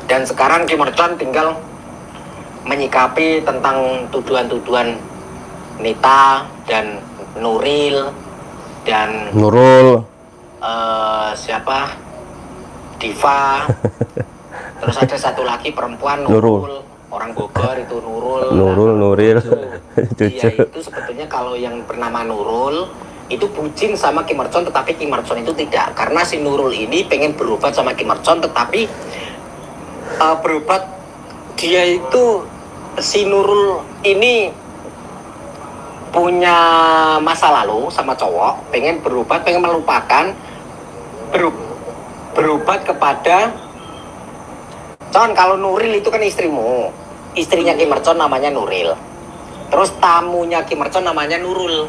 Dan sekarang Kim Mercon tinggal menyikapi tentang tuduhan-tuduhan Nita dan Nuril dan Nurul, siapa, Diva, terus ada satu lagi perempuan Nurul. orang Bogor itu Nurul. Nuril, Dia cucu. itu sebetulnya kalau yang bernama Nurul itu bucin sama Kim Merchon, tetapi Kim Merchon itu tidak, karena si Nurul ini pengen berobat sama Kim Merchon, tetapi berobat dia itu si Nurul ini punya masa lalu sama cowok, pengen berobat, pengen melupakan, berobat kepada Con. Kalau Nuril itu kan istrimu, istrinya Kim Merchon namanya Nuril, terus tamunya Kim Merchon namanya Nurul,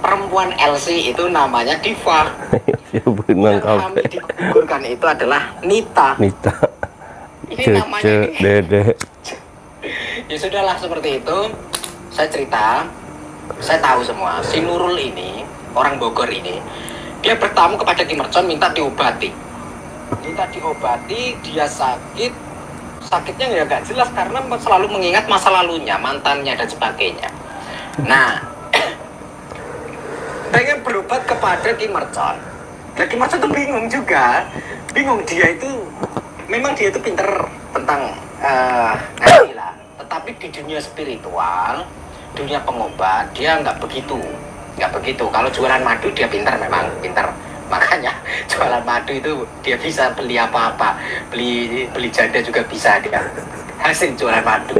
perempuan LC itu namanya Diva. Yang kami digugurkan itu adalah Nita. Ini namanya cucu, dede. Ya sudahlah, seperti itu. Saya cerita, saya tahu semua. Si Nurul ini, orang Bogor ini, dia bertamu kepada Kim Merchon minta diobati. Dia sakit. Sakitnya ya gak jelas karena selalu mengingat masa lalunya, mantannya dan sebagainya. Nah, pengen berobat kepada Kim Merchon. Nah, Kim Merchon tuh bingung juga. Bingung, dia itu pinter tentang ngaji lah. Tetapi di dunia spiritual, dunia pengobat, dia nggak begitu. Kalau jualan madu dia pinter, memang pinter. Makanya jualan madu itu dia bisa beli apa-apa, beli janda juga bisa dia. Hasil jualan madu,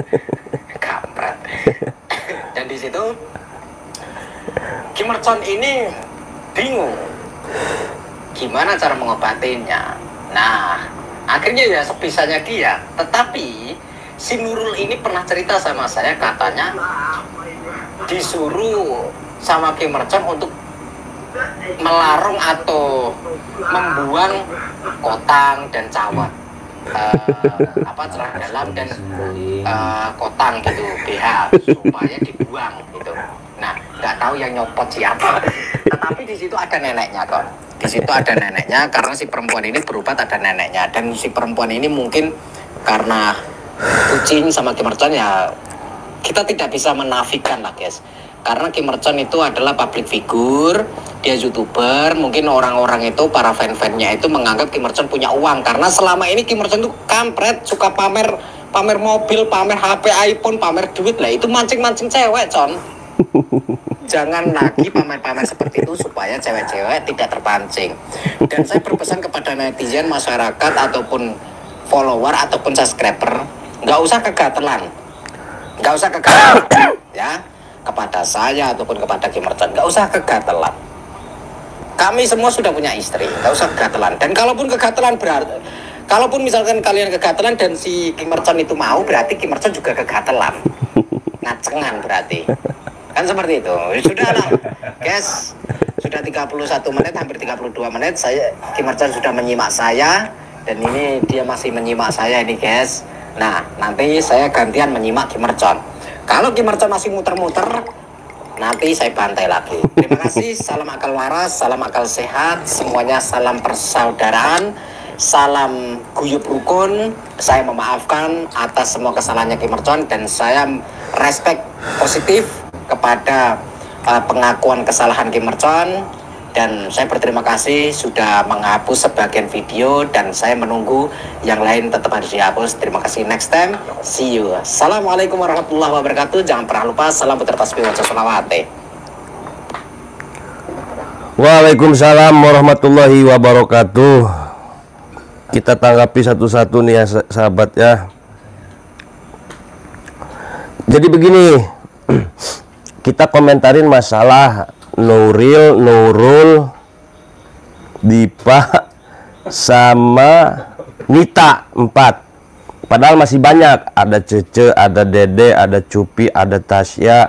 kampret. Dan di situ Kim Merchon ini bingung gimana cara mengobatinya. Nah, akhirnya ya sebisanya dia. Tetapi si Nurul ini pernah cerita sama saya, katanya disuruh sama Kim Merchon untuk melarung atau membuang kotang dan cawat, celana dalam dan kotang gitu, BH, supaya dibuang gitu. Nah, nggak tahu yang nyopot siapa. Tetapi di situ ada neneknya, Kon. Di situ ada neneknya, karena si perempuan ini berobat ada neneknya. Dan si perempuan ini mungkin karena kucing sama Kim Merchon, ya kita tidak bisa menafikan lah, guys. Karena Kim Merchon itu adalah public figure, dia YouTuber, mungkin orang-orang itu, para fan-fannya itu menganggap Kim Merchon punya uang. Karena selama ini Kim Merchon itu kampret, suka pamer mobil, pamer HP, iPhone, pamer duit lah. Itu mancing-mancing cewek, Con. Jangan lagi pamer-pamer seperti itu supaya cewek-cewek tidak terpancing. Dan saya berpesan kepada netizen, masyarakat, ataupun follower, ataupun subscriber, nggak usah kegatelan. Ya, kepada saya ataupun kepada Kim Merchon, nggak usah kegatelan. Kami semua sudah punya istri, nggak usah kegatelan. Dan kalaupun kegatelan berarti, kalaupun misalkan kalian kegatelan dan si Kim Merchon itu mau, berarti Kim Merchon juga kegatelan. Ngacengan berarti. Kan seperti itu. Sudah lah, guys. Sudah 31 menit, hampir 32 menit. Kim Merchon sudah menyimak saya, dan ini dia masih menyimak saya ini, guys. Nah, nanti saya gantian menyimak Kim Merchon. Kalau Kim Merchon masih muter-muter, nanti saya bantai lagi. Terima kasih. Salam akal waras, salam akal sehat, semuanya salam persaudaraan, salam guyup rukun. Saya memaafkan atas semua kesalahannya Kim Merchon, dan saya respect positif kepada pengakuan kesalahan Kim Merchon. Dan saya berterima kasih sudah menghapus sebagian video, dan saya menunggu yang lain tetap harus dihapus. Terima kasih, next time, see you. Assalamualaikum warahmatullahi wabarakatuh. Jangan pernah lupa, salam putra tasbih wa sholawate. Waalaikumsalam warahmatullahi wabarakatuh. Kita tanggapi satu-satu nih ya sahabat ya. Jadi begini, kita komentarin masalah Nurul, Dipa, sama Nita 4. Padahal masih banyak. Ada Cece, ada Dede, ada Cupi, ada Tasya,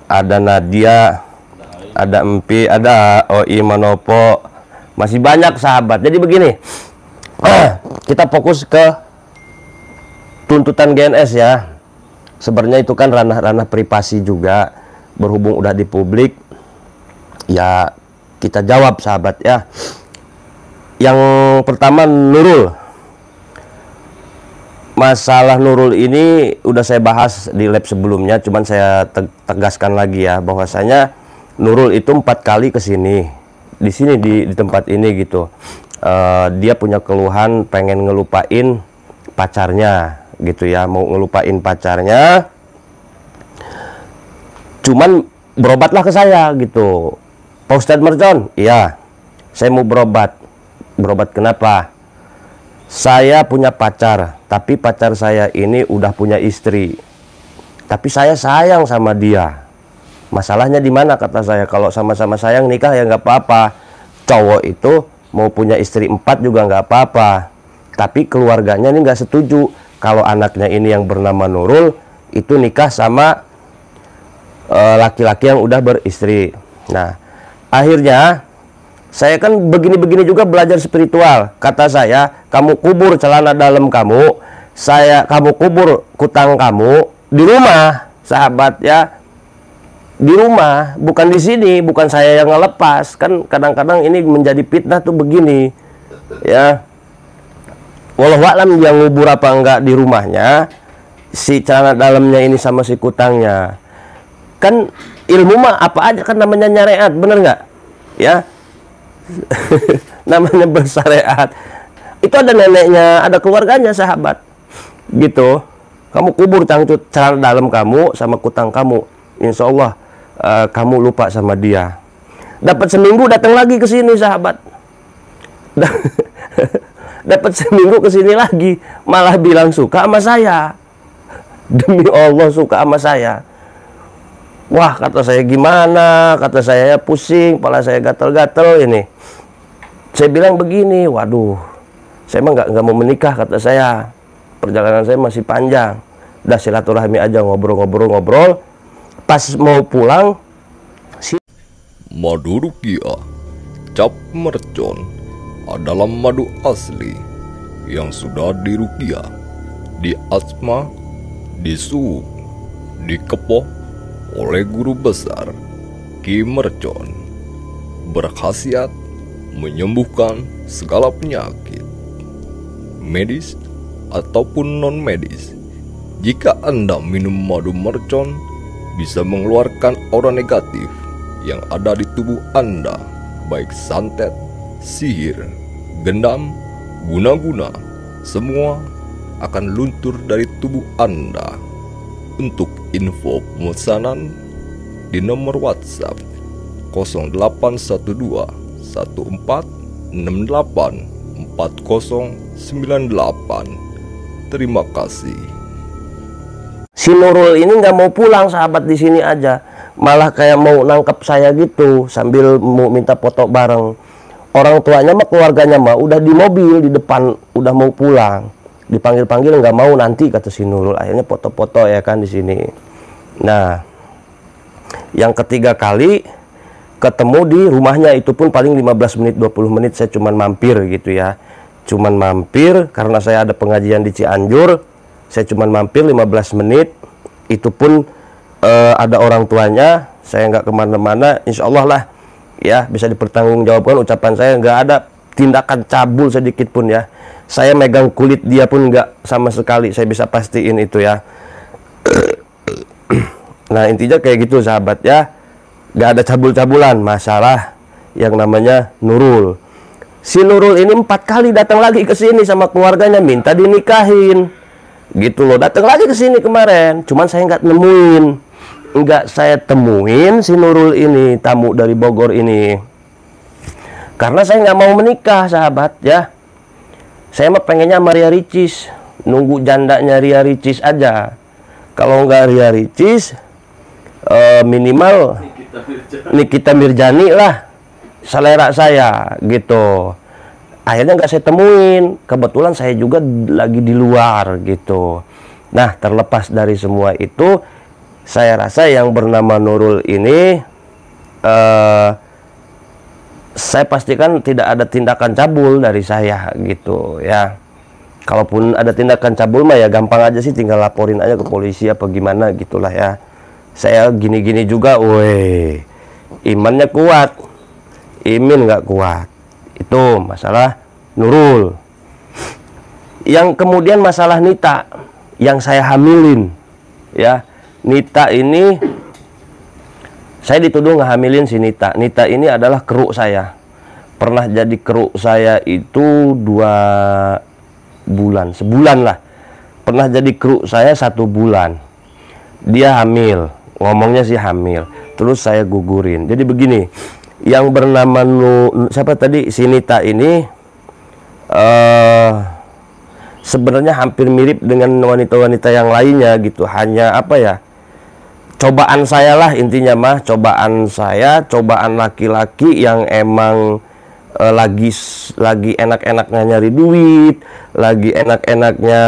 ada Nadia, ada Empi, ada Oi Manopo. Masih banyak sahabat. Jadi begini, kita fokus ke tuntutan GNS ya. Sebenarnya itu kan ranah-ranah privasi juga. Berhubung udah di publik, ya kita jawab sahabat ya. Yang pertama Nurul. Masalah Nurul ini udah saya bahas di live sebelumnya, cuman saya tegaskan lagi ya, bahwasanya Nurul itu 4 kali kesini, di sini di tempat ini gitu. Dia punya keluhan pengen ngelupain pacarnya gitu ya, mau ngelupain pacarnya. Cuman berobatlah ke saya gitu. Pak Ustadz Mercon, iya, saya mau berobat. Berobat kenapa? Saya punya pacar, tapi pacar saya ini udah punya istri. Tapi saya sayang sama dia. Masalahnya di mana kata saya? Kalau sama-sama sayang nikah ya nggak apa-apa. Cowok itu mau punya istri 4 juga nggak apa-apa. Tapi keluarganya ini nggak setuju kalau anaknya ini yang bernama Nurul itu nikah sama laki-laki yang udah beristri. Nah, akhirnya saya kan begini-begini juga belajar spiritual. Kata saya, kamu kubur celana dalam kamu, kamu kubur kutang kamu di rumah, sahabat ya. Di rumah, bukan di sini, bukan saya yang ngelepas. Kan kadang-kadang ini menjadi fitnah tuh begini. Ya. Wallahualam yang ngubur apa enggak di rumahnya, si celana dalamnya ini sama si kutangnya. Kan ilmu mah apa aja kan namanya nyariat, bener nggak? Ya. Namanya bersyariat. Itu ada neneknya, ada keluarganya, sahabat. Gitu. Kamu kubur cangcut celana dalam kamu sama kutang kamu. Insya Allah kamu lupa sama dia. Dapat seminggu datang lagi ke sini, sahabat. Dapat seminggu ke sini lagi, malah bilang suka sama saya. Demi Allah suka sama saya. Wah, kata saya gimana? Kata saya pusing, kepala saya gatel-gatel ini. Saya bilang begini, waduh, saya emang nggak mau menikah, kata saya. Perjalanan saya masih panjang. Udah silaturahmi aja, ngobrol-ngobrol. Pas mau pulang, madu ruqyah cap mercon adalah madu asli yang sudah diruqyah, diasma, disuuk, dikepoh oleh guru besar Ki Mercon. Berkhasiat menyembuhkan segala penyakit medis ataupun non medis. Jika Anda minum madu mercon, bisa mengeluarkan aura negatif yang ada di tubuh Anda, baik santet, sihir, gendam, guna-guna, semua akan luntur dari tubuh Anda. Untuk info pemesanan di nomor WhatsApp 0812 1468 4098. Terima kasih. si Nurul ini nggak mau pulang, sahabat, di sini aja. Malah kayak mau nangkep saya gitu, sambil mau minta foto bareng. Orang tuanya mah, keluarganya mah udah di mobil di depan, udah mau pulang. Dipanggil-panggil nggak mau, nanti kata si Nurul. Akhirnya foto-foto ya kan di sini. Nah, yang ketiga kali ketemu di rumahnya, itu pun paling 15 menit 20 menit saya cuman mampir gitu ya. Cuman mampir karena saya ada pengajian di Cianjur. Saya cuman mampir 15 menit. Itu pun ada orang tuanya. Saya nggak kemana-mana, insya Allah lah ya bisa dipertanggungjawabkan ucapan saya. Nggak ada tindakan cabul sedikit pun ya. Saya megang kulit dia pun nggak sama sekali, saya bisa pastiin itu ya. Nah, intinya kayak gitu, sahabat ya. Nggak ada cabul-cabulan masalah yang namanya Nurul. Si Nurul ini 4 kali datang lagi ke sini sama keluarganya, minta dinikahin gitu loh. Datang lagi ke sini kemarin, cuman saya nggak nemuin, nggak saya temuin si Nurul ini, tamu dari Bogor ini, karena saya nggak mau menikah, sahabat ya. Saya mah pengennya sama Ria Ricis, nunggu jandanya Ria Ricis aja. Kalau nggak Ria Ricis, minimal Nikita Mirjani lah, selera saya gitu. Akhirnya nggak saya temuin, kebetulan saya juga lagi di luar gitu. Nah, terlepas dari semua itu, saya rasa yang bernama Nurul ini, saya pastikan tidak ada tindakan cabul dari saya gitu ya. Kalaupun ada tindakan cabul mah ya gampang aja sih, tinggal laporin aja ke polisi apa gimana gitulah ya. Saya gini-gini juga, woi, imannya kuat, imin nggak kuat. Itu masalah Nurul. Yang kemudian masalah Nita yang saya hamilin ya. Nita ini saya dituduh ngehamilin si Nita. Nita ini adalah keruk saya. Pernah jadi keruk saya itu 2 bulan, sebulan lah. pernah jadi kru saya 1 bulan. Dia hamil, ngomongnya sih hamil. Terus saya gugurin. Jadi begini, yang bernama siapa tadi, Sinita ini sebenarnya hampir mirip dengan wanita-wanita yang lainnya gitu. Hanya apa ya, cobaan saya lah intinya mah. Cobaan saya, cobaan laki-laki yang emang lagi enak-enaknya nyari duit, lagi enak-enaknya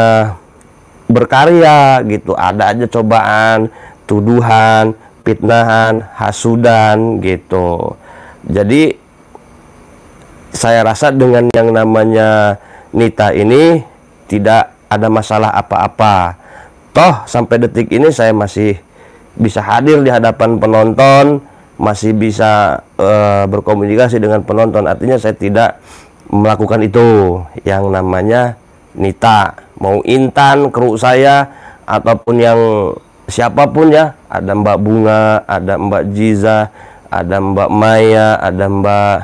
berkarya gitu. Ada aja cobaan, tuduhan, fitnahan, hasudan gitu. Jadi saya rasa dengan yang namanya Nita ini tidak ada masalah apa-apa. Toh sampai detik ini saya masih bisa hadir di hadapan penonton, masih bisa berkomunikasi dengan penonton. Artinya saya tidak melakukan itu yang namanya Nita. Mau Intan, kru saya, ataupun yang siapapun ya. Ada Mbak Bunga, ada Mbak Jiza, ada Mbak Maya, ada Mbak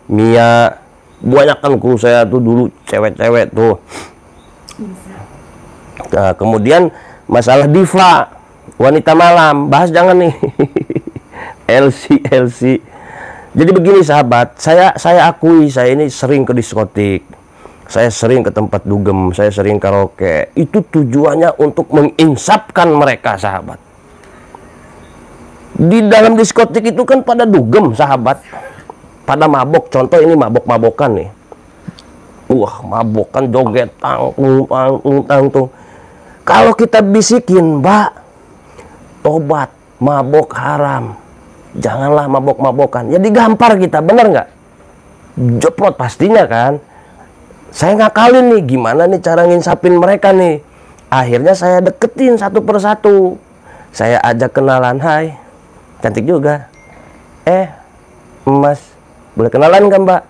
Mia. Banyak kan kru saya tuh dulu cewek-cewek tuh. Nah, kemudian masalah diva, wanita malam, bahas jangan nih. LC. Jadi begini sahabat, saya akui saya ini sering ke diskotik. Saya sering ke tempat dugem, saya sering karaoke. Itu tujuannya untuk menginsapkan mereka, sahabat. Di dalam diskotik itu kan pada dugem, sahabat. Pada mabok, contoh ini mabok-mabokan nih. Wah, mabokan joget tang tuh. Kalau kita bisikin, Mbak, tobat, mabok haram. Janganlah mabok-mabokan. Ya digampar kita, bener nggak? Jeprot pastinya kan. Saya ngakalin nih, gimana nih cara nginsapin mereka nih. Akhirnya saya deketin satu persatu. Saya ajak kenalan, hai, cantik juga. Mas, boleh kenalan kan Mbak?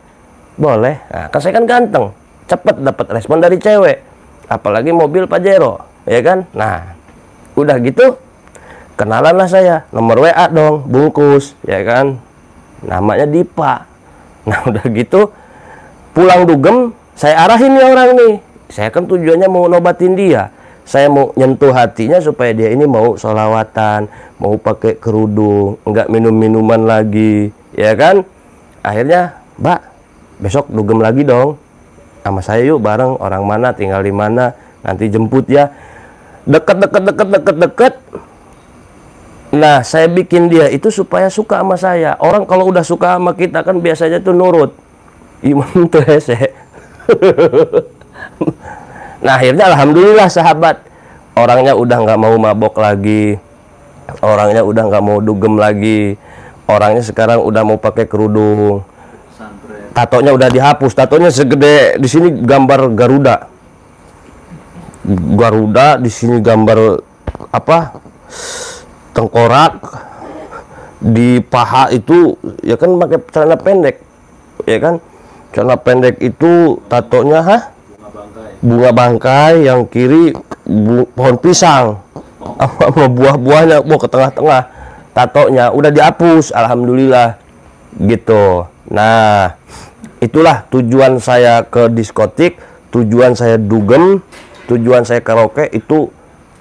Boleh. Nah, kan saya kan ganteng, cepet dapat respon dari cewek. Apalagi mobil Pajero, ya kan? Nah, udah gitu, kenalan lah saya. Nomor WA dong, bungkus, ya kan? Namanya Dipa. Nah, udah gitu, pulang dugem, saya arahin nih orang nih. Saya kan tujuannya mau nobatin dia. Saya mau nyentuh hatinya supaya dia ini mau sholawatan, mau pakai kerudung, nggak minum-minuman lagi, ya kan? Akhirnya, Mbak, besok dugem lagi dong. Sama saya yuk bareng, orang mana, tinggal di mana, nanti jemput ya. Deket. Nah, saya bikin dia itu supaya suka sama saya. Orang kalau udah suka sama kita kan biasanya tuh nurut. Iman tuh Nah, akhirnya alhamdulillah sahabat, orangnya udah nggak mau mabok lagi, orangnya udah nggak mau dugem lagi, orangnya sekarang udah mau pakai kerudung, tatonya udah dihapus, tatonya segede di sini gambar Garuda, di sini gambar apa, tengkorak, di paha itu ya kan pakai celana pendek, ya kan, celana pendek itu tatonya bunga bangkai, yang kiri pohon pisang sama buah-buahnya, ke tengah-tengah tatonya udah dihapus, alhamdulillah gitu. Nah, itulah tujuan saya ke diskotik, tujuan saya dugem, tujuan saya karaoke itu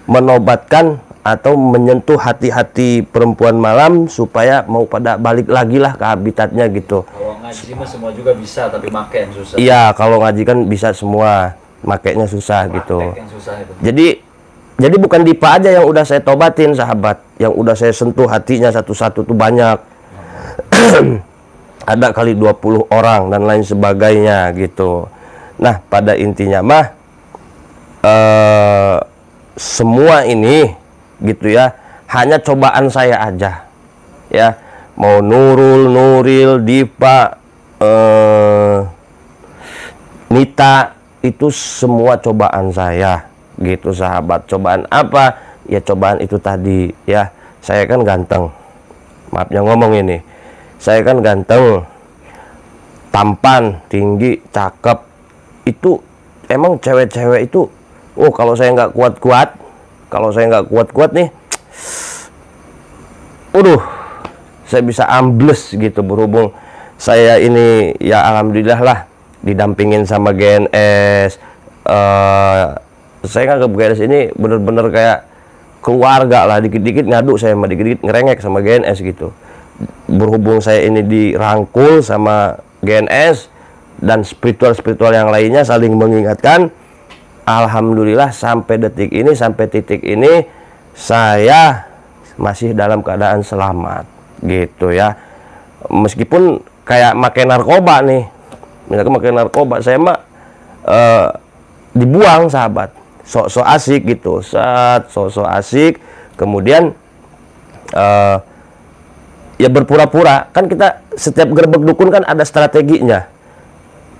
menobatkan atau menyentuh hati-hati perempuan malam supaya mau pada balik lagi lah ke habitatnya gitu. Kalau ngaji mah semua juga bisa, tapi make yang susah. Iya, kalau ngaji kan bisa semua, makainya susah gitu. Yang susah itu. Jadi bukan Dipa aja yang udah saya tobatin sahabat, yang udah saya sentuh hatinya satu-satu tuh banyak. Ada kali 20 orang dan lain sebagainya gitu. Nah, pada intinya mah semua ini gitu ya, hanya cobaan saya aja ya. Mau Nurul, Nuril, Dipa, Nita, itu semua cobaan saya gitu sahabat. Cobaan apa? Ya cobaan itu tadi ya. Saya kan ganteng, maafnya ngomong ini, saya kan ganteng, tampan, tinggi, cakep. Itu emang cewek-cewek itu, kalau saya nggak kuat-kuat nih, saya bisa ambles gitu. Berhubung saya ini ya alhamdulillah lah didampingin sama GNS, saya nganggap GNS ini bener-bener kayak keluarga lah. Dikit-dikit ngadu saya sama, dikit-dikit ngerengek sama GNS gitu. Berhubung saya ini dirangkul sama GNS dan spiritual yang lainnya saling mengingatkan, alhamdulillah sampai detik ini, sampai titik ini saya masih dalam keadaan selamat gitu ya. Meskipun kayak makai narkoba nih, misalkan makai narkoba, saya mah dibuang sahabat, sok-sok asik gitu, sok-sok asik, kemudian ya berpura-pura. Kan kita setiap gerbek dukun kan ada strateginya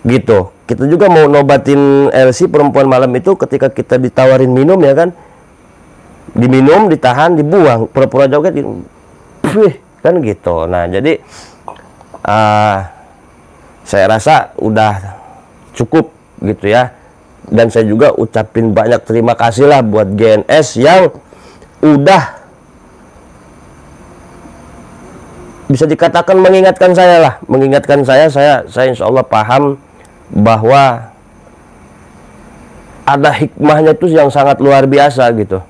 gitu. Kita juga mau nobatin LC perempuan malam itu, ketika kita ditawarin minum ya kan, diminum, ditahan, dibuang, pura-pura joget kan gitu. Nah jadi saya rasa udah cukup gitu ya. Dan saya juga ucapin banyak terima kasih lah buat GNS yang udah bisa dikatakan mengingatkan saya lah, mengingatkan saya insya Allah paham bahwa ada hikmahnya itu yang sangat luar biasa gitu.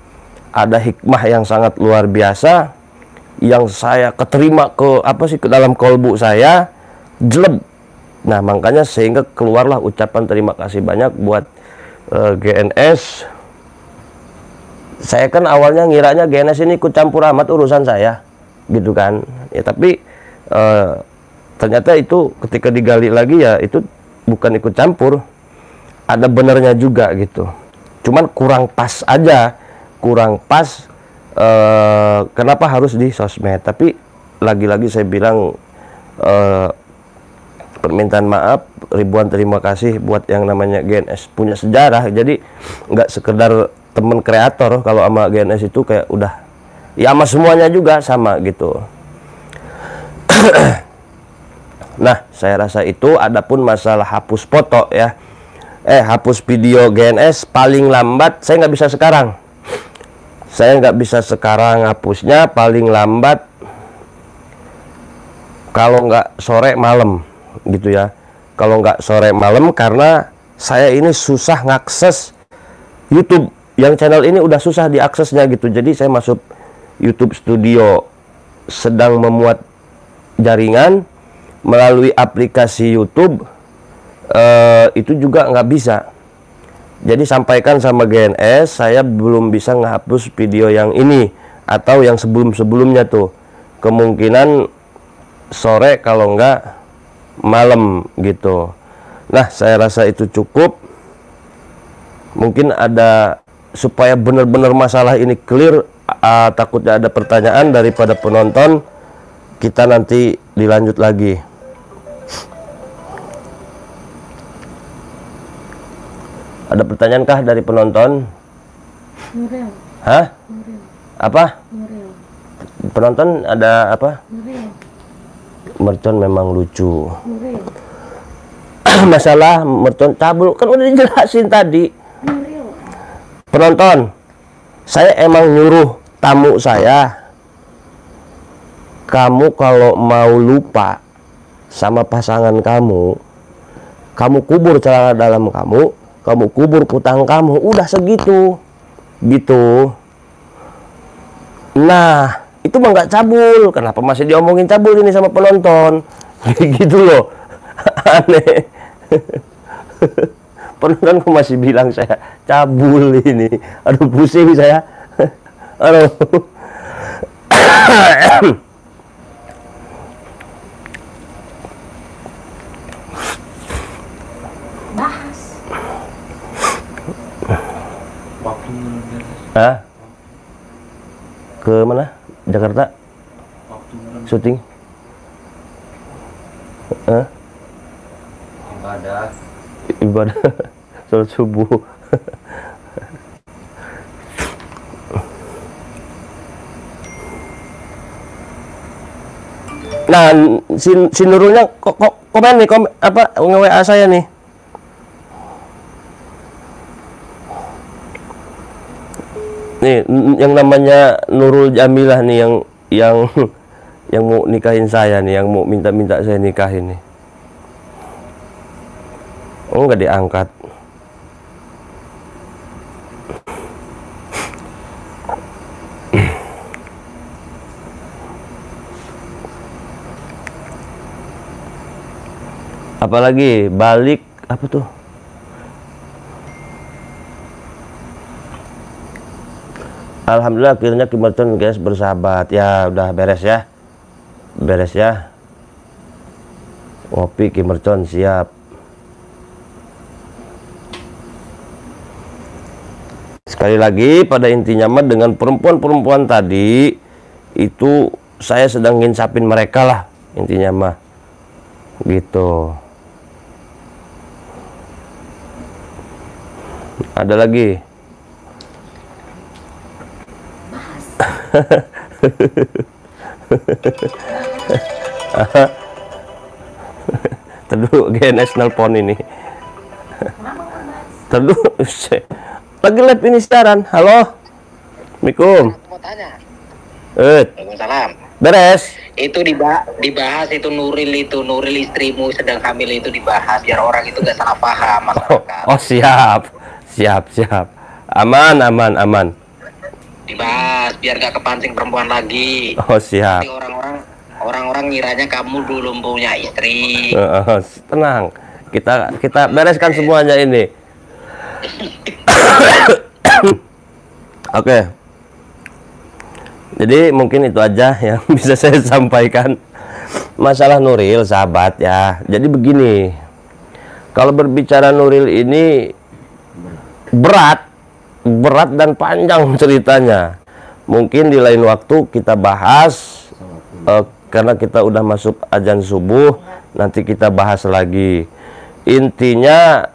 Ada hikmah yang sangat luar biasa yang saya keterima ke dalam kolbu saya, jeleb. Nah makanya sehingga keluarlah ucapan terima kasih banyak buat GNS. Saya kan awalnya ngiranya GNS ini ikut campur amat urusan saya gitu kan ya, tapi ternyata itu ketika digali lagi ya itu bukan ikut campur, ada benernya juga gitu. Cuman kurang pas aja, kurang pas. Kenapa harus di sosmed? Tapi lagi-lagi saya bilang permintaan maaf, ribuan terima kasih buat yang namanya GNS, punya sejarah. Jadi nggak sekedar temen kreator, kalau sama GNS itu kayak udah ya sama semuanya juga sama gitu. Nah saya rasa itu. Adapun masalah hapus foto ya, hapus video GNS paling lambat, saya nggak bisa sekarang. Saya nggak bisa sekarang hapusnya, paling lambat kalau nggak sore malam gitu ya. Kalau nggak sore malam, karena saya ini susah ngakses YouTube. Yang channel ini udah susah diaksesnya gitu. Jadi saya masuk YouTube Studio, sedang memuat jaringan melalui aplikasi YouTube, itu juga nggak bisa. Jadi sampaikan sama GNS, saya belum bisa ngehapus video yang ini atau yang sebelum-sebelumnya tuh. Kemungkinan sore kalau enggak malam gitu. Nah saya rasa itu cukup. Mungkin ada, supaya benar-benar masalah ini clear, takutnya ada pertanyaan daripada penonton, kita nanti dilanjut lagi. Ada pertanyaankah dari penonton? Nuril. Hah? Nuril. Apa? Nuril. Penonton ada apa? Nuril. Mercon memang lucu. Nuril. Masalah mercon cabul kan udah dijelasin tadi. Nuril. Penonton, saya emang nyuruh tamu saya, kamu kalau mau lupa sama pasangan kamu kubur celana dalam kamu kubur kutang kamu, udah segitu gitu. Nah itu mah nggak cabul, kenapa masih diomongin cabul ini sama penonton? Gitu loh. Aneh. Penonton kok masih bilang saya cabul ini, aduh pusing saya. Aduh. Bahas. Hah? Ke mana? Jakarta? Syuting? Ibadah sholat subuh. Nah, si Nurulnya komen nih, nge-WA saya nih. Nih, yang namanya Nurul Jamilah nih, yang mau nikahin saya nih, yang mau minta saya nikahin nih. Oh, nggak diangkat. Apalagi balik apa tuh? Alhamdulillah akhirnya Kim Merchon guys bersahabat ya, udah beres ya, beres ya. Ngopi Kim Merchon siap. Sekali lagi pada intinya mah dengan perempuan-perempuan tadi itu saya sedang nginsapin mereka lah intinya mah gitu. Ada lagi. Terdulu GNS nelpon ini. Terdulu lagi live ini sekarang. Halo. Assalamualaikum. Mau tanya. Waalaikumsalam. Beres. Itu dibahas itu Nuril istrimu sedang hamil itu dibahas biar orang itu gak salah paham masyarakat. Oh siap. Aman. Dibahas biar gak kepancing perempuan lagi. Oh siap. Nanti orang-orang ngiranya kamu belum punya istri. Tenang. Kita bereskan semuanya ini. Oke. Jadi mungkin itu aja yang bisa saya sampaikan masalah Nuril sahabat ya. Jadi begini, kalau berbicara Nuril ini berat dan panjang ceritanya. Mungkin di lain waktu kita bahas karena kita udah masuk azan subuh, nanti kita bahas lagi. Intinya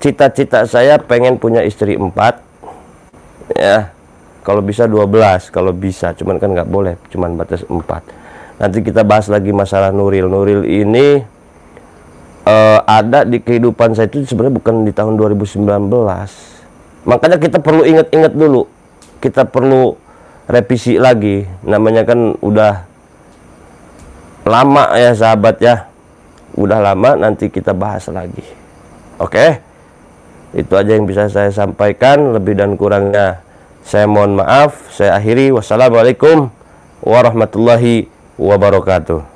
cita-cita saya pengen punya istri 4 ya. Kalau bisa 12, kalau bisa, cuman kan nggak boleh, cuman batas 4. Nanti kita bahas lagi masalah Nuril. Nuril ini ada di kehidupan saya itu sebenarnya bukan di tahun 2019. Makanya kita perlu ingat-ingat dulu. Kita perlu revisi lagi. Namanya kan udah lama ya sahabat ya. Udah lama, nanti kita bahas lagi. Oke? Itu aja yang bisa saya sampaikan. Lebih dan kurangnya saya mohon maaf, saya akhiri. Wassalamualaikum warahmatullahi wabarakatuh.